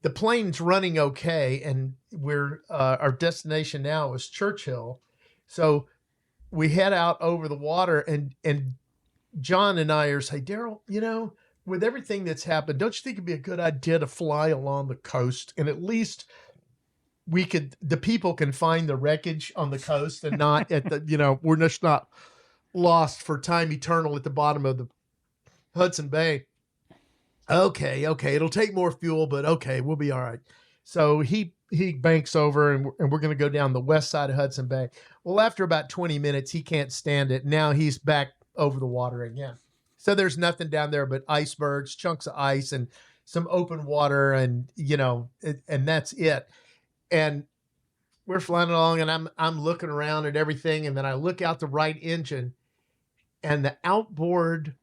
the plane's running okay, and our destination now is Churchill. So we head out over the water, and John and I are saying, "Daryl, with everything that's happened, don't you think it'd be a good idea to fly along the coast, and at least the people can find the wreckage on the coast and not at the, we're just not lost for time eternal at the bottom of the Hudson Bay." Okay, it'll take more fuel, but okay, we'll be all right. So he banks over, and we're going to go down the west side of Hudson Bay. Well, after about 20 minutes, he can't stand it. Now he's back over the water again. So there's nothing down there but icebergs, chunks of ice, and some open water, and and that's it. And we're flying along, and I'm looking around at everything, and then I look out the right engine, and the outboard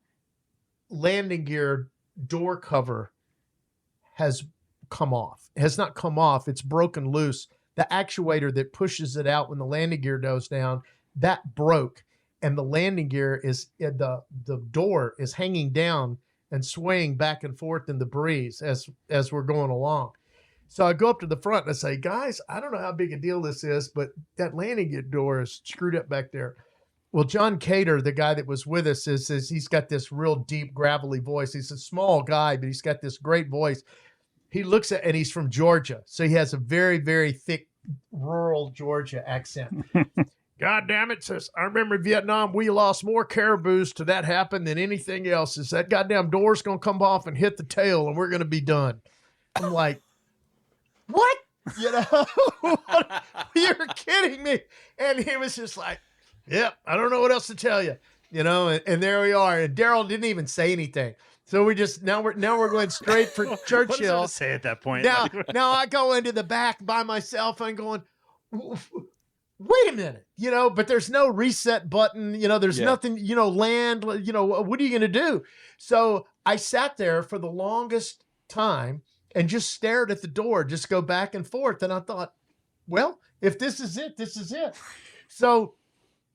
landing gear door cover has come off. It has not come off, it's broken loose. The actuator that pushes it out when the landing gear goes down, that broke, and the landing gear is the door is hanging down and swaying back and forth in the breeze as we're going along. So I go up to the front and I say, guys, I don't know how big a deal this is, but that landing gear door is screwed up back there. Well, John Cater, the guy that was with us, is he's got this real deep, gravelly voice. He's a small guy, but he's got this great voice. He looks at, and he's from Georgia. So he has a very, very thick rural Georgia accent. God damn it, says, I remember in Vietnam, we lost more caribous to that happen than anything else. Is that goddamn door's going to come off and hit the tail and we're going to be done. I'm like, what? You know, you're kidding me. And he was just like, yep, I don't know what else to tell you, you know, and there we are. And Daryl didn't even say anything. So we just, now we're going straight for Churchill. What was I to say at that point? Now I go into the back by myself and going, wait a minute, you know, but there's no reset button, you know, there's nothing, you know, land, you know, what are you going to do? So I sat there for the longest time and just stared at the door, just go back and forth. And I thought, well, if this is it, this is it. So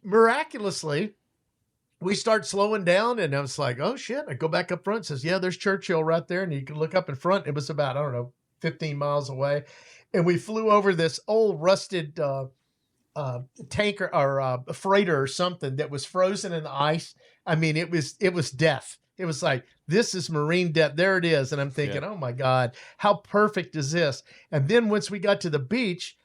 miraculously, we start slowing down and I was like, oh shit. I go back up front, says, yeah, there's Churchill right there. And you can look up in front. It was about, I don't know, 15 miles away. And we flew over this old rusted tanker or freighter or something that was frozen in the ice. I mean, it was death. It was like, this is marine death. There it is. And I'm thinking, oh my God, how perfect is this? And then once we got to the beach,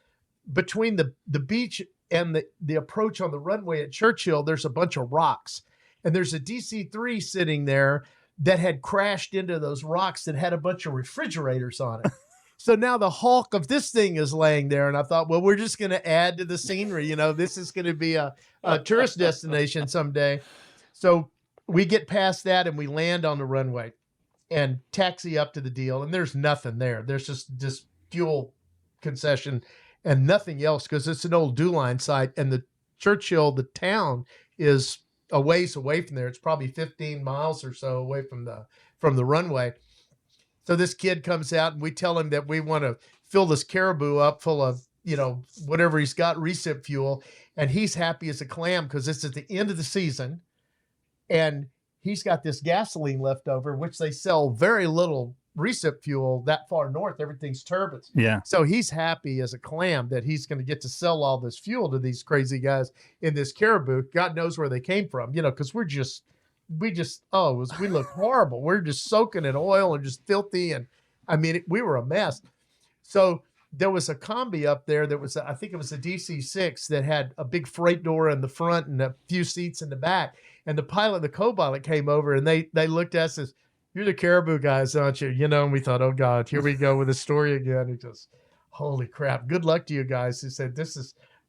between the beach and the approach on the runway at Churchill, there's a bunch of rocks. And there's a DC-3 sitting there that had crashed into those rocks that had a bunch of refrigerators on it. So now the hulk of this thing is laying there. And I thought, well, we're just going to add to the scenery. You know, this is going to be a tourist destination someday. So we get past that and we land on the runway and taxi up to the deal. And there's nothing there. There's just this fuel concession and nothing else because it's an old DuLine site. And the Churchill, the town, is a ways away from there. It's probably 15 miles or so away from the runway. So this kid comes out and we tell him that we want to fill this Caribou up full of, you know, whatever he's got, recip fuel. And he's happy as a clam because it's at the end of the season. And he's got this gasoline left over, which they sell very little recip fuel that far north. Everything's turbines. Yeah. So he's happy as a clam that he's going to get to sell all this fuel to these crazy guys in this Caribou. God knows where they came from, you know, because we look horrible. We're just soaking in oil and just filthy. And I mean, we were a mess. So there was a combi up there that was, I think it was a DC-6 that had a big freight door in the front and a few seats in the back. And the pilot, the co-pilot came over and they looked at us as, you're the Caribou guys, aren't you? You know, and we thought, oh God, here we go with the story again. He goes, holy crap. Good luck to you guys. He said,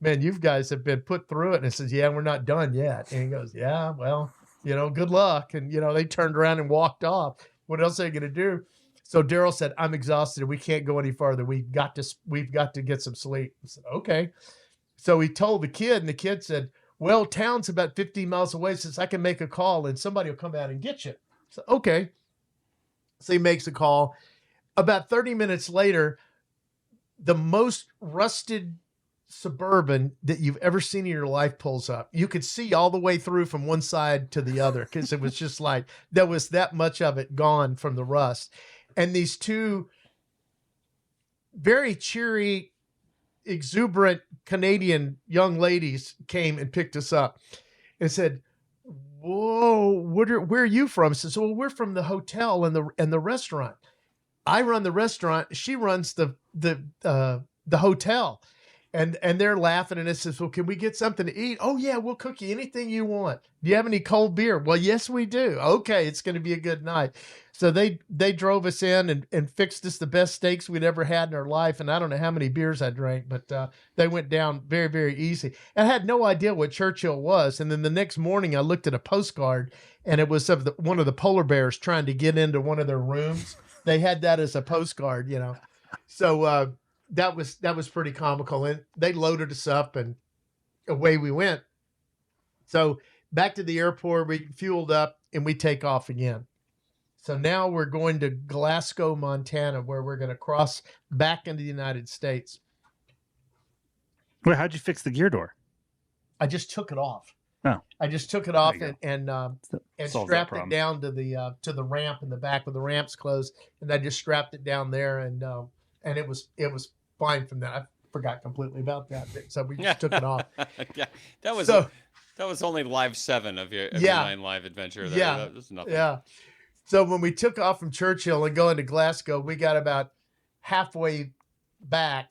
man, you guys have been put through it. And he says, yeah, we're not done yet. And he goes, yeah, well, you know, good luck. And, you know, they turned around and walked off. What else are they going to do? So Daryl said, I'm exhausted. We can't go any farther. We've got to get some sleep. I said, okay. So he told the kid, and the kid said, well, town's about 15 miles away. Says, I can make a call and somebody will come out and get you. So, okay. So he makes a call. About 30 minutes later, the most rusted Suburban that you've ever seen in your life pulls up. You could see all the way through from one side to the other because it was just like there was that much of it gone from the rust. And these two very cheery, exuberant Canadian young ladies came and picked us up and said, whoa, where are you from? I said, well, we're from the hotel and the restaurant. I run the restaurant. She runs the hotel. And they're laughing and it says, well, can we get something to eat? Oh yeah, we'll cook you anything you want. Do you have any cold beer? Well, yes, we do. Okay. It's going to be a good night. So they drove us in and fixed us the best steaks we'd ever had in our life. And I don't know how many beers I drank, but they went down very, very easy. I had no idea what Churchill was. And then the next morning I looked at a postcard and it was of one of the polar bears trying to get into one of their rooms. They had that as a postcard, you know. So, that was pretty comical. And they loaded us up and away we went. So back to the airport, we fueled up and we take off again. So now we're going to Glasgow, Montana, where we're going to cross back into the United States. Wait, how'd you fix the gear door? I just took it off. Oh. I just took it off There and Solves that strapped it problem. down to the ramp in the back with the ramps closed, and I just strapped it down there, and it was fine from that. I forgot completely about that, so we just took it off. Yeah, that was So- that was only live 7 of your Yeah. 9 live adventure. There. Yeah. That was nothing. Yeah. So when we took off from Churchill and going to Glasgow, we got about halfway back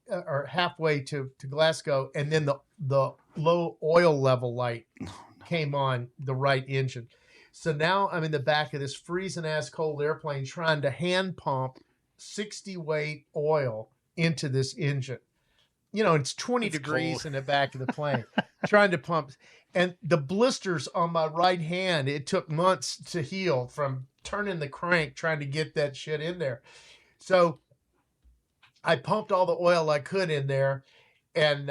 or halfway to Glasgow, and then the low oil level light came on the right engine. So now I'm in the back of this freezing ass cold airplane trying to hand pump 60 weight oil into this engine. It's 20 degrees cold. in the back of the plane, trying to pump. And the blisters on my right hand, it took months to heal from turning the crank, trying to get that shit in there. So I pumped all the oil I could in there, and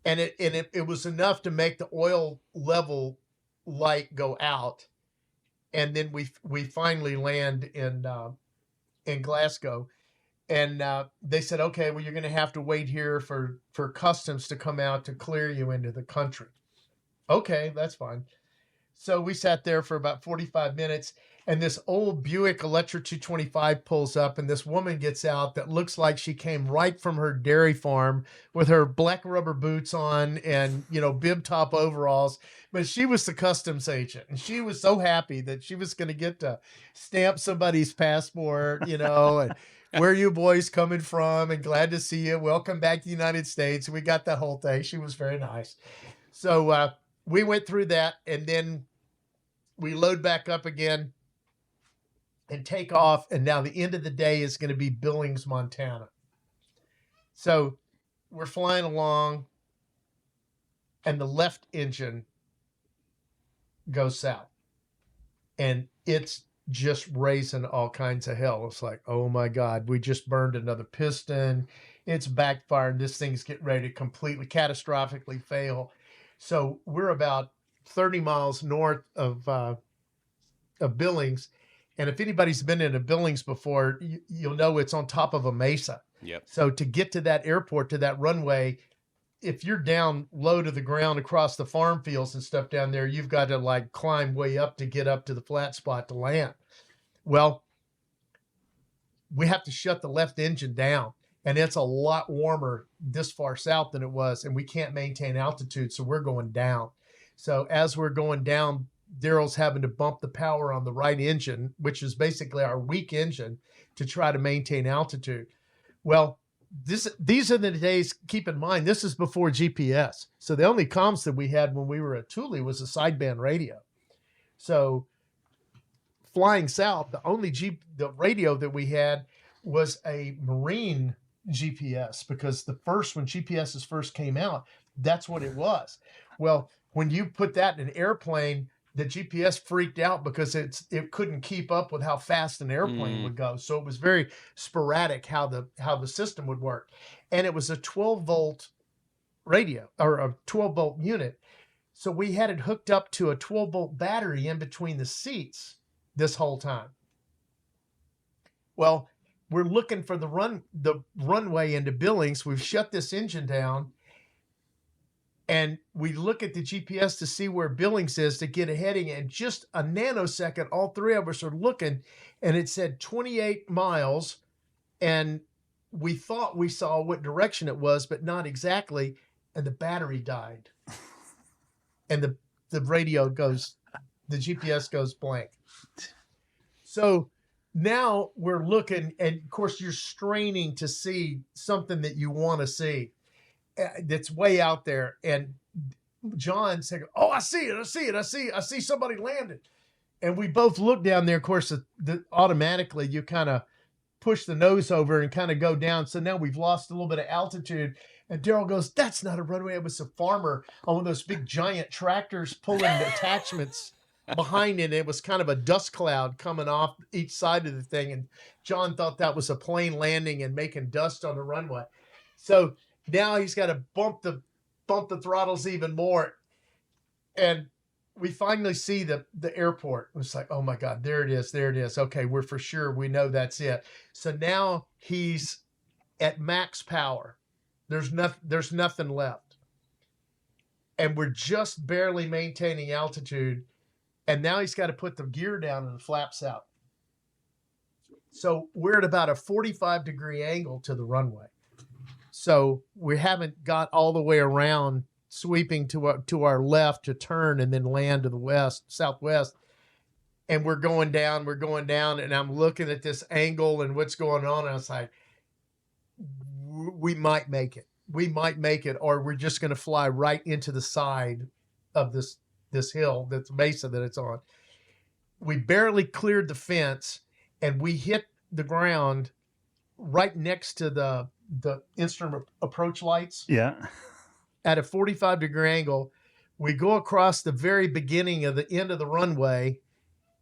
it was enough to make the oil level light go out. And then we finally land in Glasgow. And they said, okay, well, you're going to have to wait here for customs to come out to clear you into the country. Okay, that's fine. So we sat there for about 45 minutes, and this old Buick Electra 225 pulls up, and this woman gets out that looks like she came right from her dairy farm with her black rubber boots on and, bib top overalls. But she was the customs agent, and she was so happy that she was going to get to stamp somebody's passport, and where you boys coming from, and glad to see you. Welcome back to the United States. We got that whole thing. She was very nice. So we went through that, and then we load back up again and take off. And now the end of the day is going to be Billings, Montana. So we're flying along, and the left engine goes south, and it's just raising all kinds of hell. It's like, oh my God, we just burned another piston. It's backfiring. This thing's getting ready to completely catastrophically fail. So we're about 30 miles north of Billings. And if anybody's been into Billings before, you'll know it's on top of a mesa. Yep. So to get to that airport, to that runway, if you're down low to the ground across the farm fields and stuff down there, you've got to climb way up to get up to the flat spot to land. Well, we have to shut the left engine down, and it's a lot warmer this far south than it was, and we can't maintain altitude, so we're going down. So as we're going down, Daryl's having to bump the power on the right engine, which is basically our weak engine, to try to maintain altitude. Well, these are the days, keep in mind, this is before GPS. So the only comms that we had when we were at Thule was a sideband radio. So flying south, the radio that we had was a marine GPS, because when GPSs first came out, that's what it was. Well, when you put that in an airplane, the GPS freaked out because it couldn't keep up with how fast an airplane would go. So it was very sporadic how the system would work. And it was a 12-volt radio, or a 12-volt unit. So we had it hooked up to a 12-volt battery in between the seats this whole time. Well, we're looking for the runway into Billings. We've shut this engine down, and we look at the GPS to see where Billings is to get a heading. And just a nanosecond, all three of us are looking, and it said 28 miles. And we thought we saw what direction it was, but not exactly. And the battery died. And the radio goes, the GPS goes blank. So now we're looking, and of course you're straining to see something that you want to see. That's way out there. And John said, oh, I see it. I see somebody landed. And we both look down there. Of course, automatically you kind of push the nose over and kind of go down. So now we've lost a little bit of altitude. And Daryl goes, that's not a runway. It was a farmer on one of those big giant tractors pulling the attachments behind it. It was kind of a dust cloud coming off each side of the thing. And John thought that was a plane landing and making dust on the runway. So now he's got to bump the throttles even more. And we finally see the airport. It's like, oh my God, there it is. Okay, we're for sure. We know that's it. So now he's at max power. There's nothing left. and we're just barely maintaining altitude. And now he's got to put the gear down and the flaps out. So we're at about a 45-degree angle to the runway. So we haven't got all the way around, sweeping to our left to turn and then land to the southwest. And we're going down, and I'm looking at this angle and what's going on. And I was like, we might make it. Or we're just going to fly right into the side of this hill, that's mesa that it's on. We barely cleared the fence, and we hit the ground right next to the instrument approach lights. Yeah. At a 45-degree angle. We go across the very beginning of the end of the runway,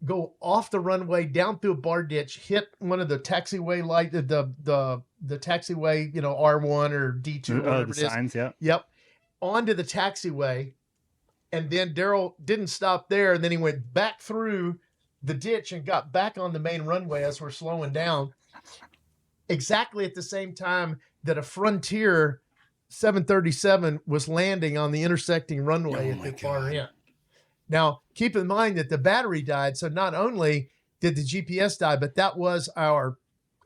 go off the runway, down through a bar ditch, hit one of the taxiway light, the taxiway, R1 or D2, whatever the it is. signs, yeah. Yep. Onto the taxiway. And then Daryl didn't stop there. And then he went back through the ditch and got back on the main runway as we're slowing down. Exactly at the same time that a Frontier 737 was landing on the intersecting runway at the far end. Now, keep in mind that the battery died. So not only did the GPS die, but that was our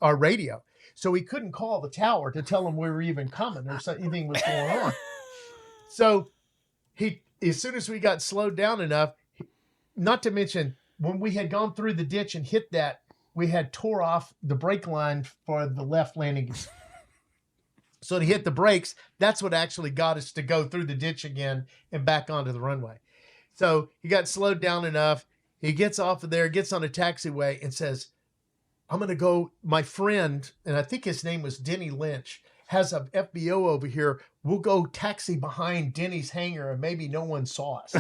radio. So we couldn't call the tower to tell them we were even coming or anything was going on. So as soon as we got slowed down enough, not to mention when we had gone through the ditch and hit that, we had tore off the brake line for the left landing gear. So to hit the brakes, that's what actually got us to go through the ditch again and back onto the runway. So he got slowed down enough. He gets off of there, gets on a taxiway and says, I'm going to go, my friend, and I think his name was Denny Lynch, has a FBO over here. We'll go taxi behind Denny's hangar and maybe no one saw us.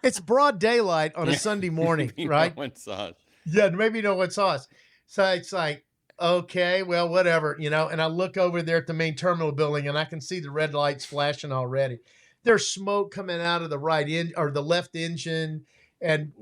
It's broad daylight on a Sunday morning, right? No one saw us. Yeah, maybe no one saw us. So it's like, okay, well, whatever, and I look over there at the main terminal building and I can see the red lights flashing already. There's smoke coming out of the right end or the left engine. And,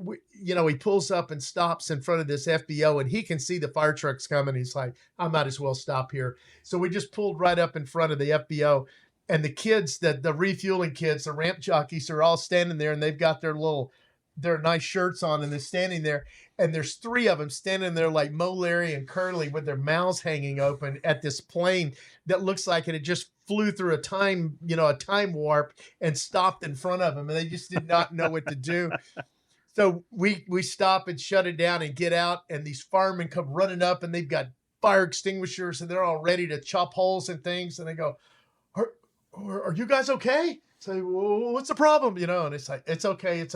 he pulls up and stops in front of this FBO and he can see the fire trucks coming. He's like, I might as well stop here. So we just pulled right up in front of the FBO and the kids, the refueling kids, the ramp jockeys are all standing there and they've got their nice shirts on and they're standing there. And there's three of them standing there like Mo, Larry, and Curly with their mouths hanging open at this plane that looks like it had just flew through a time warp and stopped in front of them. And they just did not know what to do. So we stop and shut it down and get out. And these firemen come running up and they've got fire extinguishers and they're all ready to chop holes and things. And they go, are you guys okay? Say, well, what's the problem? And it's like, it's okay.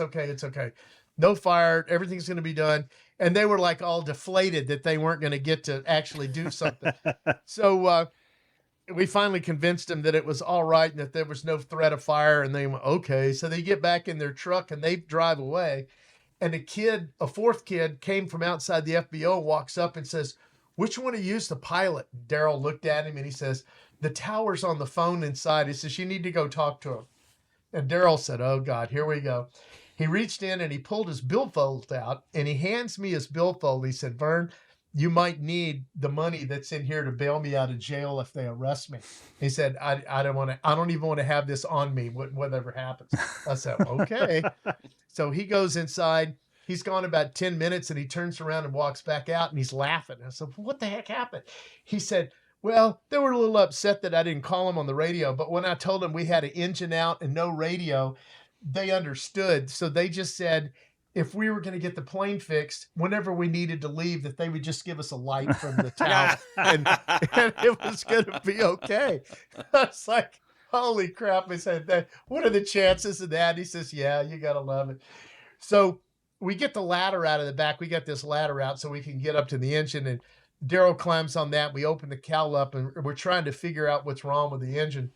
No fire. Everything's going to be done. And they were like all deflated that they weren't going to get to actually do something. So we finally convinced them that it was all right and that there was no threat of fire. And they went, okay. So they get back in their truck and they drive away. And a fourth kid came from outside the FBO, walks up and says, which one of you is the pilot? Daryl looked at him and he says, the tower's on the phone inside. He says, you need to go talk to him. And Daryl said, oh God, here we go. He reached in and he pulled his billfold out and he hands me his billfold. He said, Vern, you might need the money that's in here to bail me out of jail if they arrest me. He said, I don't even want to have this on me, whatever happens. I said, okay. So he goes inside. He's gone about 10 minutes and he turns around and walks back out and he's laughing. I said, what the heck happened? He said, well, they were a little upset that I didn't call them on the radio, but when I told them we had an engine out and no radio, they understood. So they just said, if we were going to get the plane fixed, whenever we needed to leave, that they would just give us a light from the tower and it was going to be okay. I was like, holy crap. I said, what are the chances of that? He says, yeah, you got to love it. So we get the ladder out of the back. We got this ladder out so we can get up to the engine, and Daryl climbs on that. We open the cowl up and we're trying to figure out what's wrong with the engine.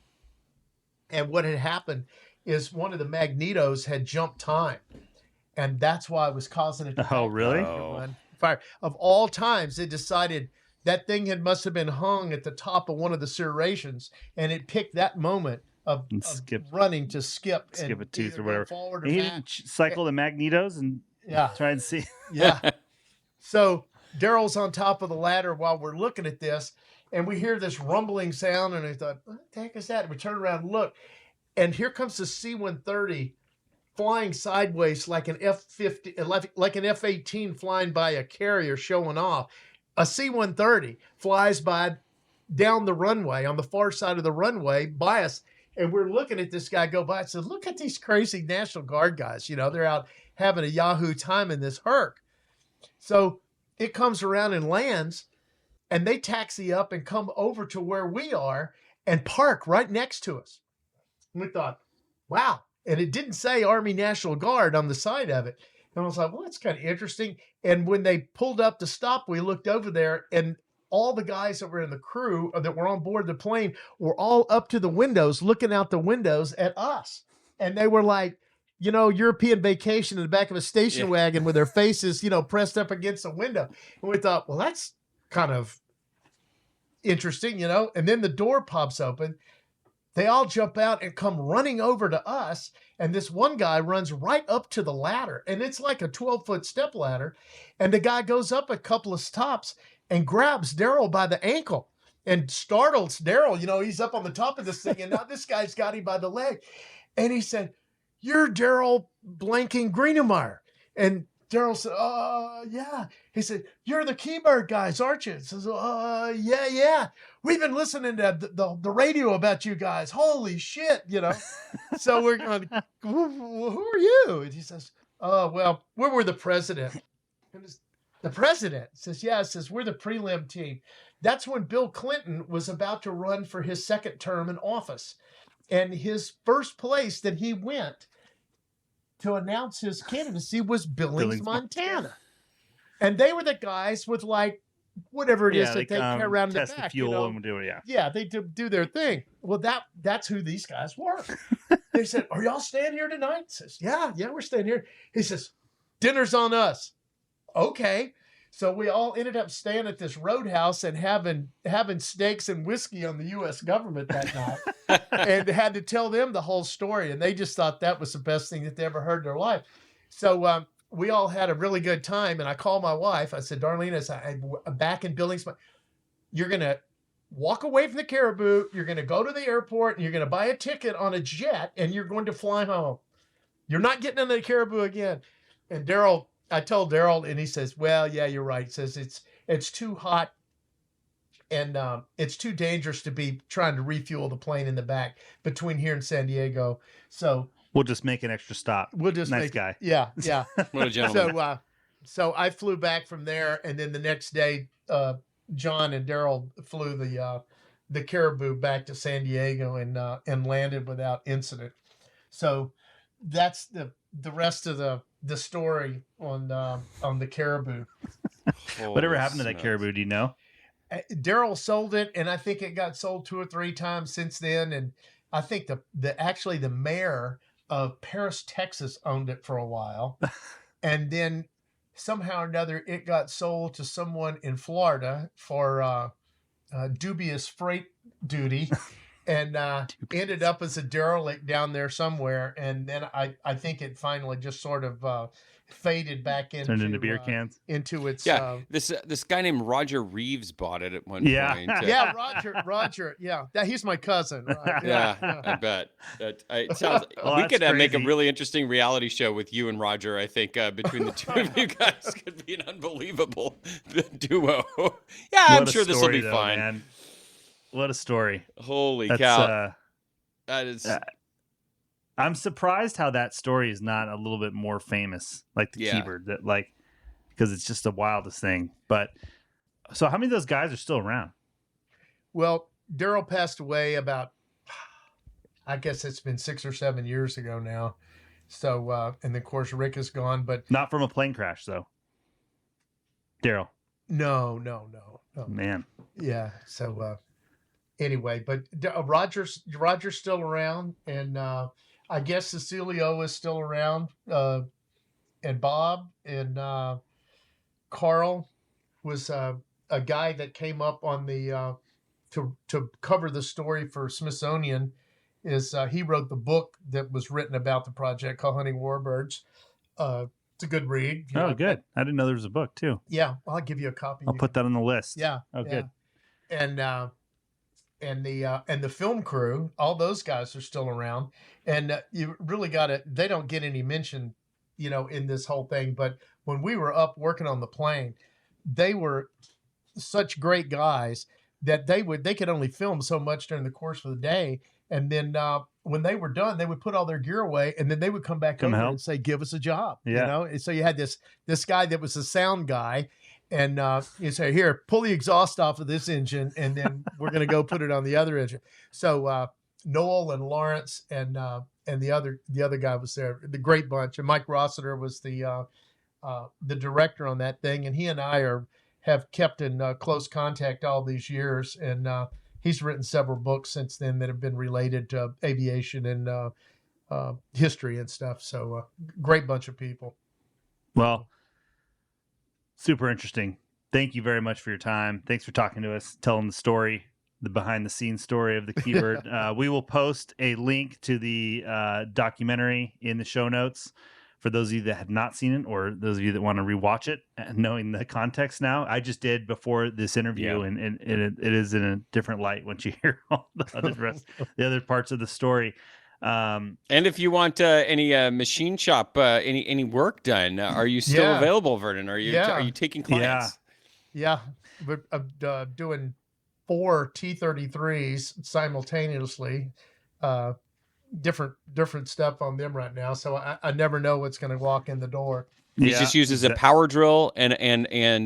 And what had happened is one of the magnetos had jumped time. And that's why it was causing it to Oh, really? fire. Of all times, they decided that thing must have been hung at the top of one of the serrations, and it picked that moment of running to skip a tooth or whatever. Forward or he back. didn't cycle the magnetos and try and see. Yeah. So Daryl's on top of the ladder while we're looking at this, and we hear this rumbling sound, and I thought, what the heck is that? And we turn around and look. and here comes the C-130 flying sideways like an F-15, like an F-18 flying by a carrier showing off. A C-130 flies by down the runway on the far side of the runway by us. And we're looking at this guy go by. I said, look at these crazy National Guard guys. You know, they're out having a Yahoo time in this Herc. So it comes around and lands, and they taxi up and come over to where we are and park right next to us. And we thought, wow. And it didn't say Army National Guard on the side of it. And I was like, well, that's kind of interesting. And when they pulled up to stop, we looked over there, and all the guys that were in the crew or that were on board the plane were all up to the windows, looking out the windows at us. And they were like, you know, European vacation in the back of a station wagon with their faces, you know, pressed up against the window. And we thought, well, that's kind of interesting, you know. And then the door pops open. They all jump out and come running over to us. And this one guy runs right up to the ladder. And it's like a 12-foot step ladder. And the guy goes up a couple of stops and grabs Daryl by the ankle and startles Daryl. You know, he's up on the top of this thing. And now this guy's got him by the leg. And he said, you're Daryl blanking Greenemeyer. And Daryl said, yeah. He said, you're the Keybird guys, aren't you? He says, yeah. We've been listening to the radio about you guys. Holy shit, you know. So we're going, who are you? And he says, well, we're the president. And the president says, yeah. It says, we're the prelim team. That's when Bill Clinton was about to run for his second term in office. And his first place that he went to announce his candidacy was Billings, Montana. And they were the guys with like whatever it is that they carry around in the test back. The fuel, you know? and do it, Yeah, they do their thing. Well, that's who these guys were. They said, are y'all staying here tonight? He says, yeah, we're staying here. He says, dinner's on us. Okay. So we all ended up staying at this roadhouse and having steaks and whiskey on the U.S. government that night, and had to tell them the whole story. And they just thought that was the best thing that they ever heard in their life. So we all had a really good time. And I called my wife. I said, Darlene, I'm back in Billings. You're going to walk away from the Caribou. You're going to go to the airport, and you're going to buy a ticket on a jet, and you're going to fly home. You're not getting in the Caribou again. And I told Daryl, and he says, well, yeah, you're right. He says it's too hot, and it's too dangerous to be trying to refuel the plane in the back between here and San Diego. So we'll just make an extra stop. We'll just nice guy. Yeah. What a gentleman. So I flew back from there, and then the next day, John and Daryl flew the Caribou back to San Diego and landed without incident. So that's the rest of the story on the Caribou. Whatever happened to that Caribou? Do you know? Daryl sold it, and I think it got sold 2 or 3 times since then. And I think the mayor of Paris, Texas, owned it for a while, and then somehow or another it got sold to someone in Florida for dubious freight duty. And ended up as a derelict down there somewhere. And then I think it finally just sort of faded back into... Turned into beer cans? Into its... This guy named Roger Reeves bought it at one point. Yeah, Roger. Yeah, he's my cousin. Right? Yeah, I bet. It sounds, we could make a really interesting reality show with you and Roger. I think between the two of you guys could be an unbelievable duo. Yeah, I'm sure this will be fine. Man. What a story. Holy cow. That is... I'm surprised how that story is not a little bit more famous, like the Keybird, because it's just the wildest thing. But so how many of those guys are still around? Well, Daryl passed away about, I guess it's been 6 or 7 years ago now. So, and of course, Rick is gone, but... Not from a plane crash, though. Daryl. No. Man. Yeah. So, anyway, but Roger's still around, and I guess Cecilio is still around, and Bob and Carl was a guy that came up on the to cover the story for Smithsonian. He wrote the book that was written about the project called Hunting Warbirds. It's a good read. Good. I didn't know there was a book too. Yeah, I'll give you a copy. I'll put that on the list. Yeah. Oh, good. And and the film crew, all those guys are still around. And you really got to, they don't get any mention, in this whole thing. But when we were up working on the plane, they were such great guys that they could only film so much during the course of the day. And then when they were done, they would put all their gear away, and then they would come back over and say, "Give us a job." Yeah. And so you had this guy that was the sound guy, and you say, "Here, pull the exhaust off of this engine, and then we're going to go put it on the other engine." So Noel and Lawrence and the other guy was there, the great bunch, and Mike Rossiter was the director on that thing, and he and I have kept in close contact all these years, and he's written several books since then that have been related to aviation and history and stuff. So great bunch of people. Well, super interesting. Thank you very much for your time. Thanks for talking to us, telling the story, the behind the scenes story of the Keybird. We will post a link to the documentary in the show notes for those of you that have not seen it, or those of you that want to rewatch it, knowing the context now. I just did before this interview, and it is in a different light once you hear all the other parts of the story. And if you want any machine shop, any work done, are you still available, Vernon? Are you taking clients? Yeah. We're doing 4 T-33s simultaneously. Different stuff on them right now, so I never know what's going to walk in the door. He just uses a power drill and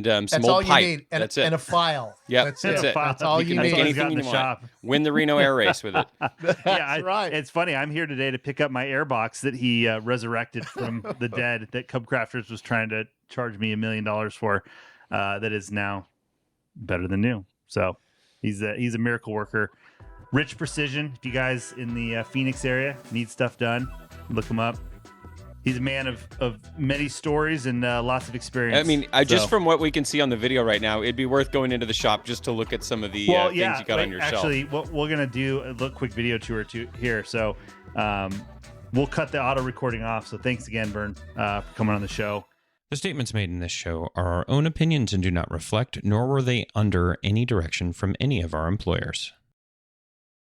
some that's old all pipe. you need. That's it. And a file. Yeah, that's it. That's all you need. Anything you want. Win the Reno Air Race with it. That's right. It's funny. I'm here today to pick up my airbox that he resurrected from the dead that Cub Crafters was trying to charge me $1 million for. That is now better than new. So he's a miracle worker. Rich Precision. If you guys in the Phoenix area need stuff done, look him up. He's a man of many stories and lots of experience. I mean, just from what we can see on the video right now, it'd be worth going into the shop just to look at some of the things you got on your shelf. Actually, what we're going to do a quick video tour here. So we'll cut the auto recording off. So thanks again, Vern, for coming on the show. The statements made in this show are our own opinions and do not reflect, nor were they under any direction from any of our employers.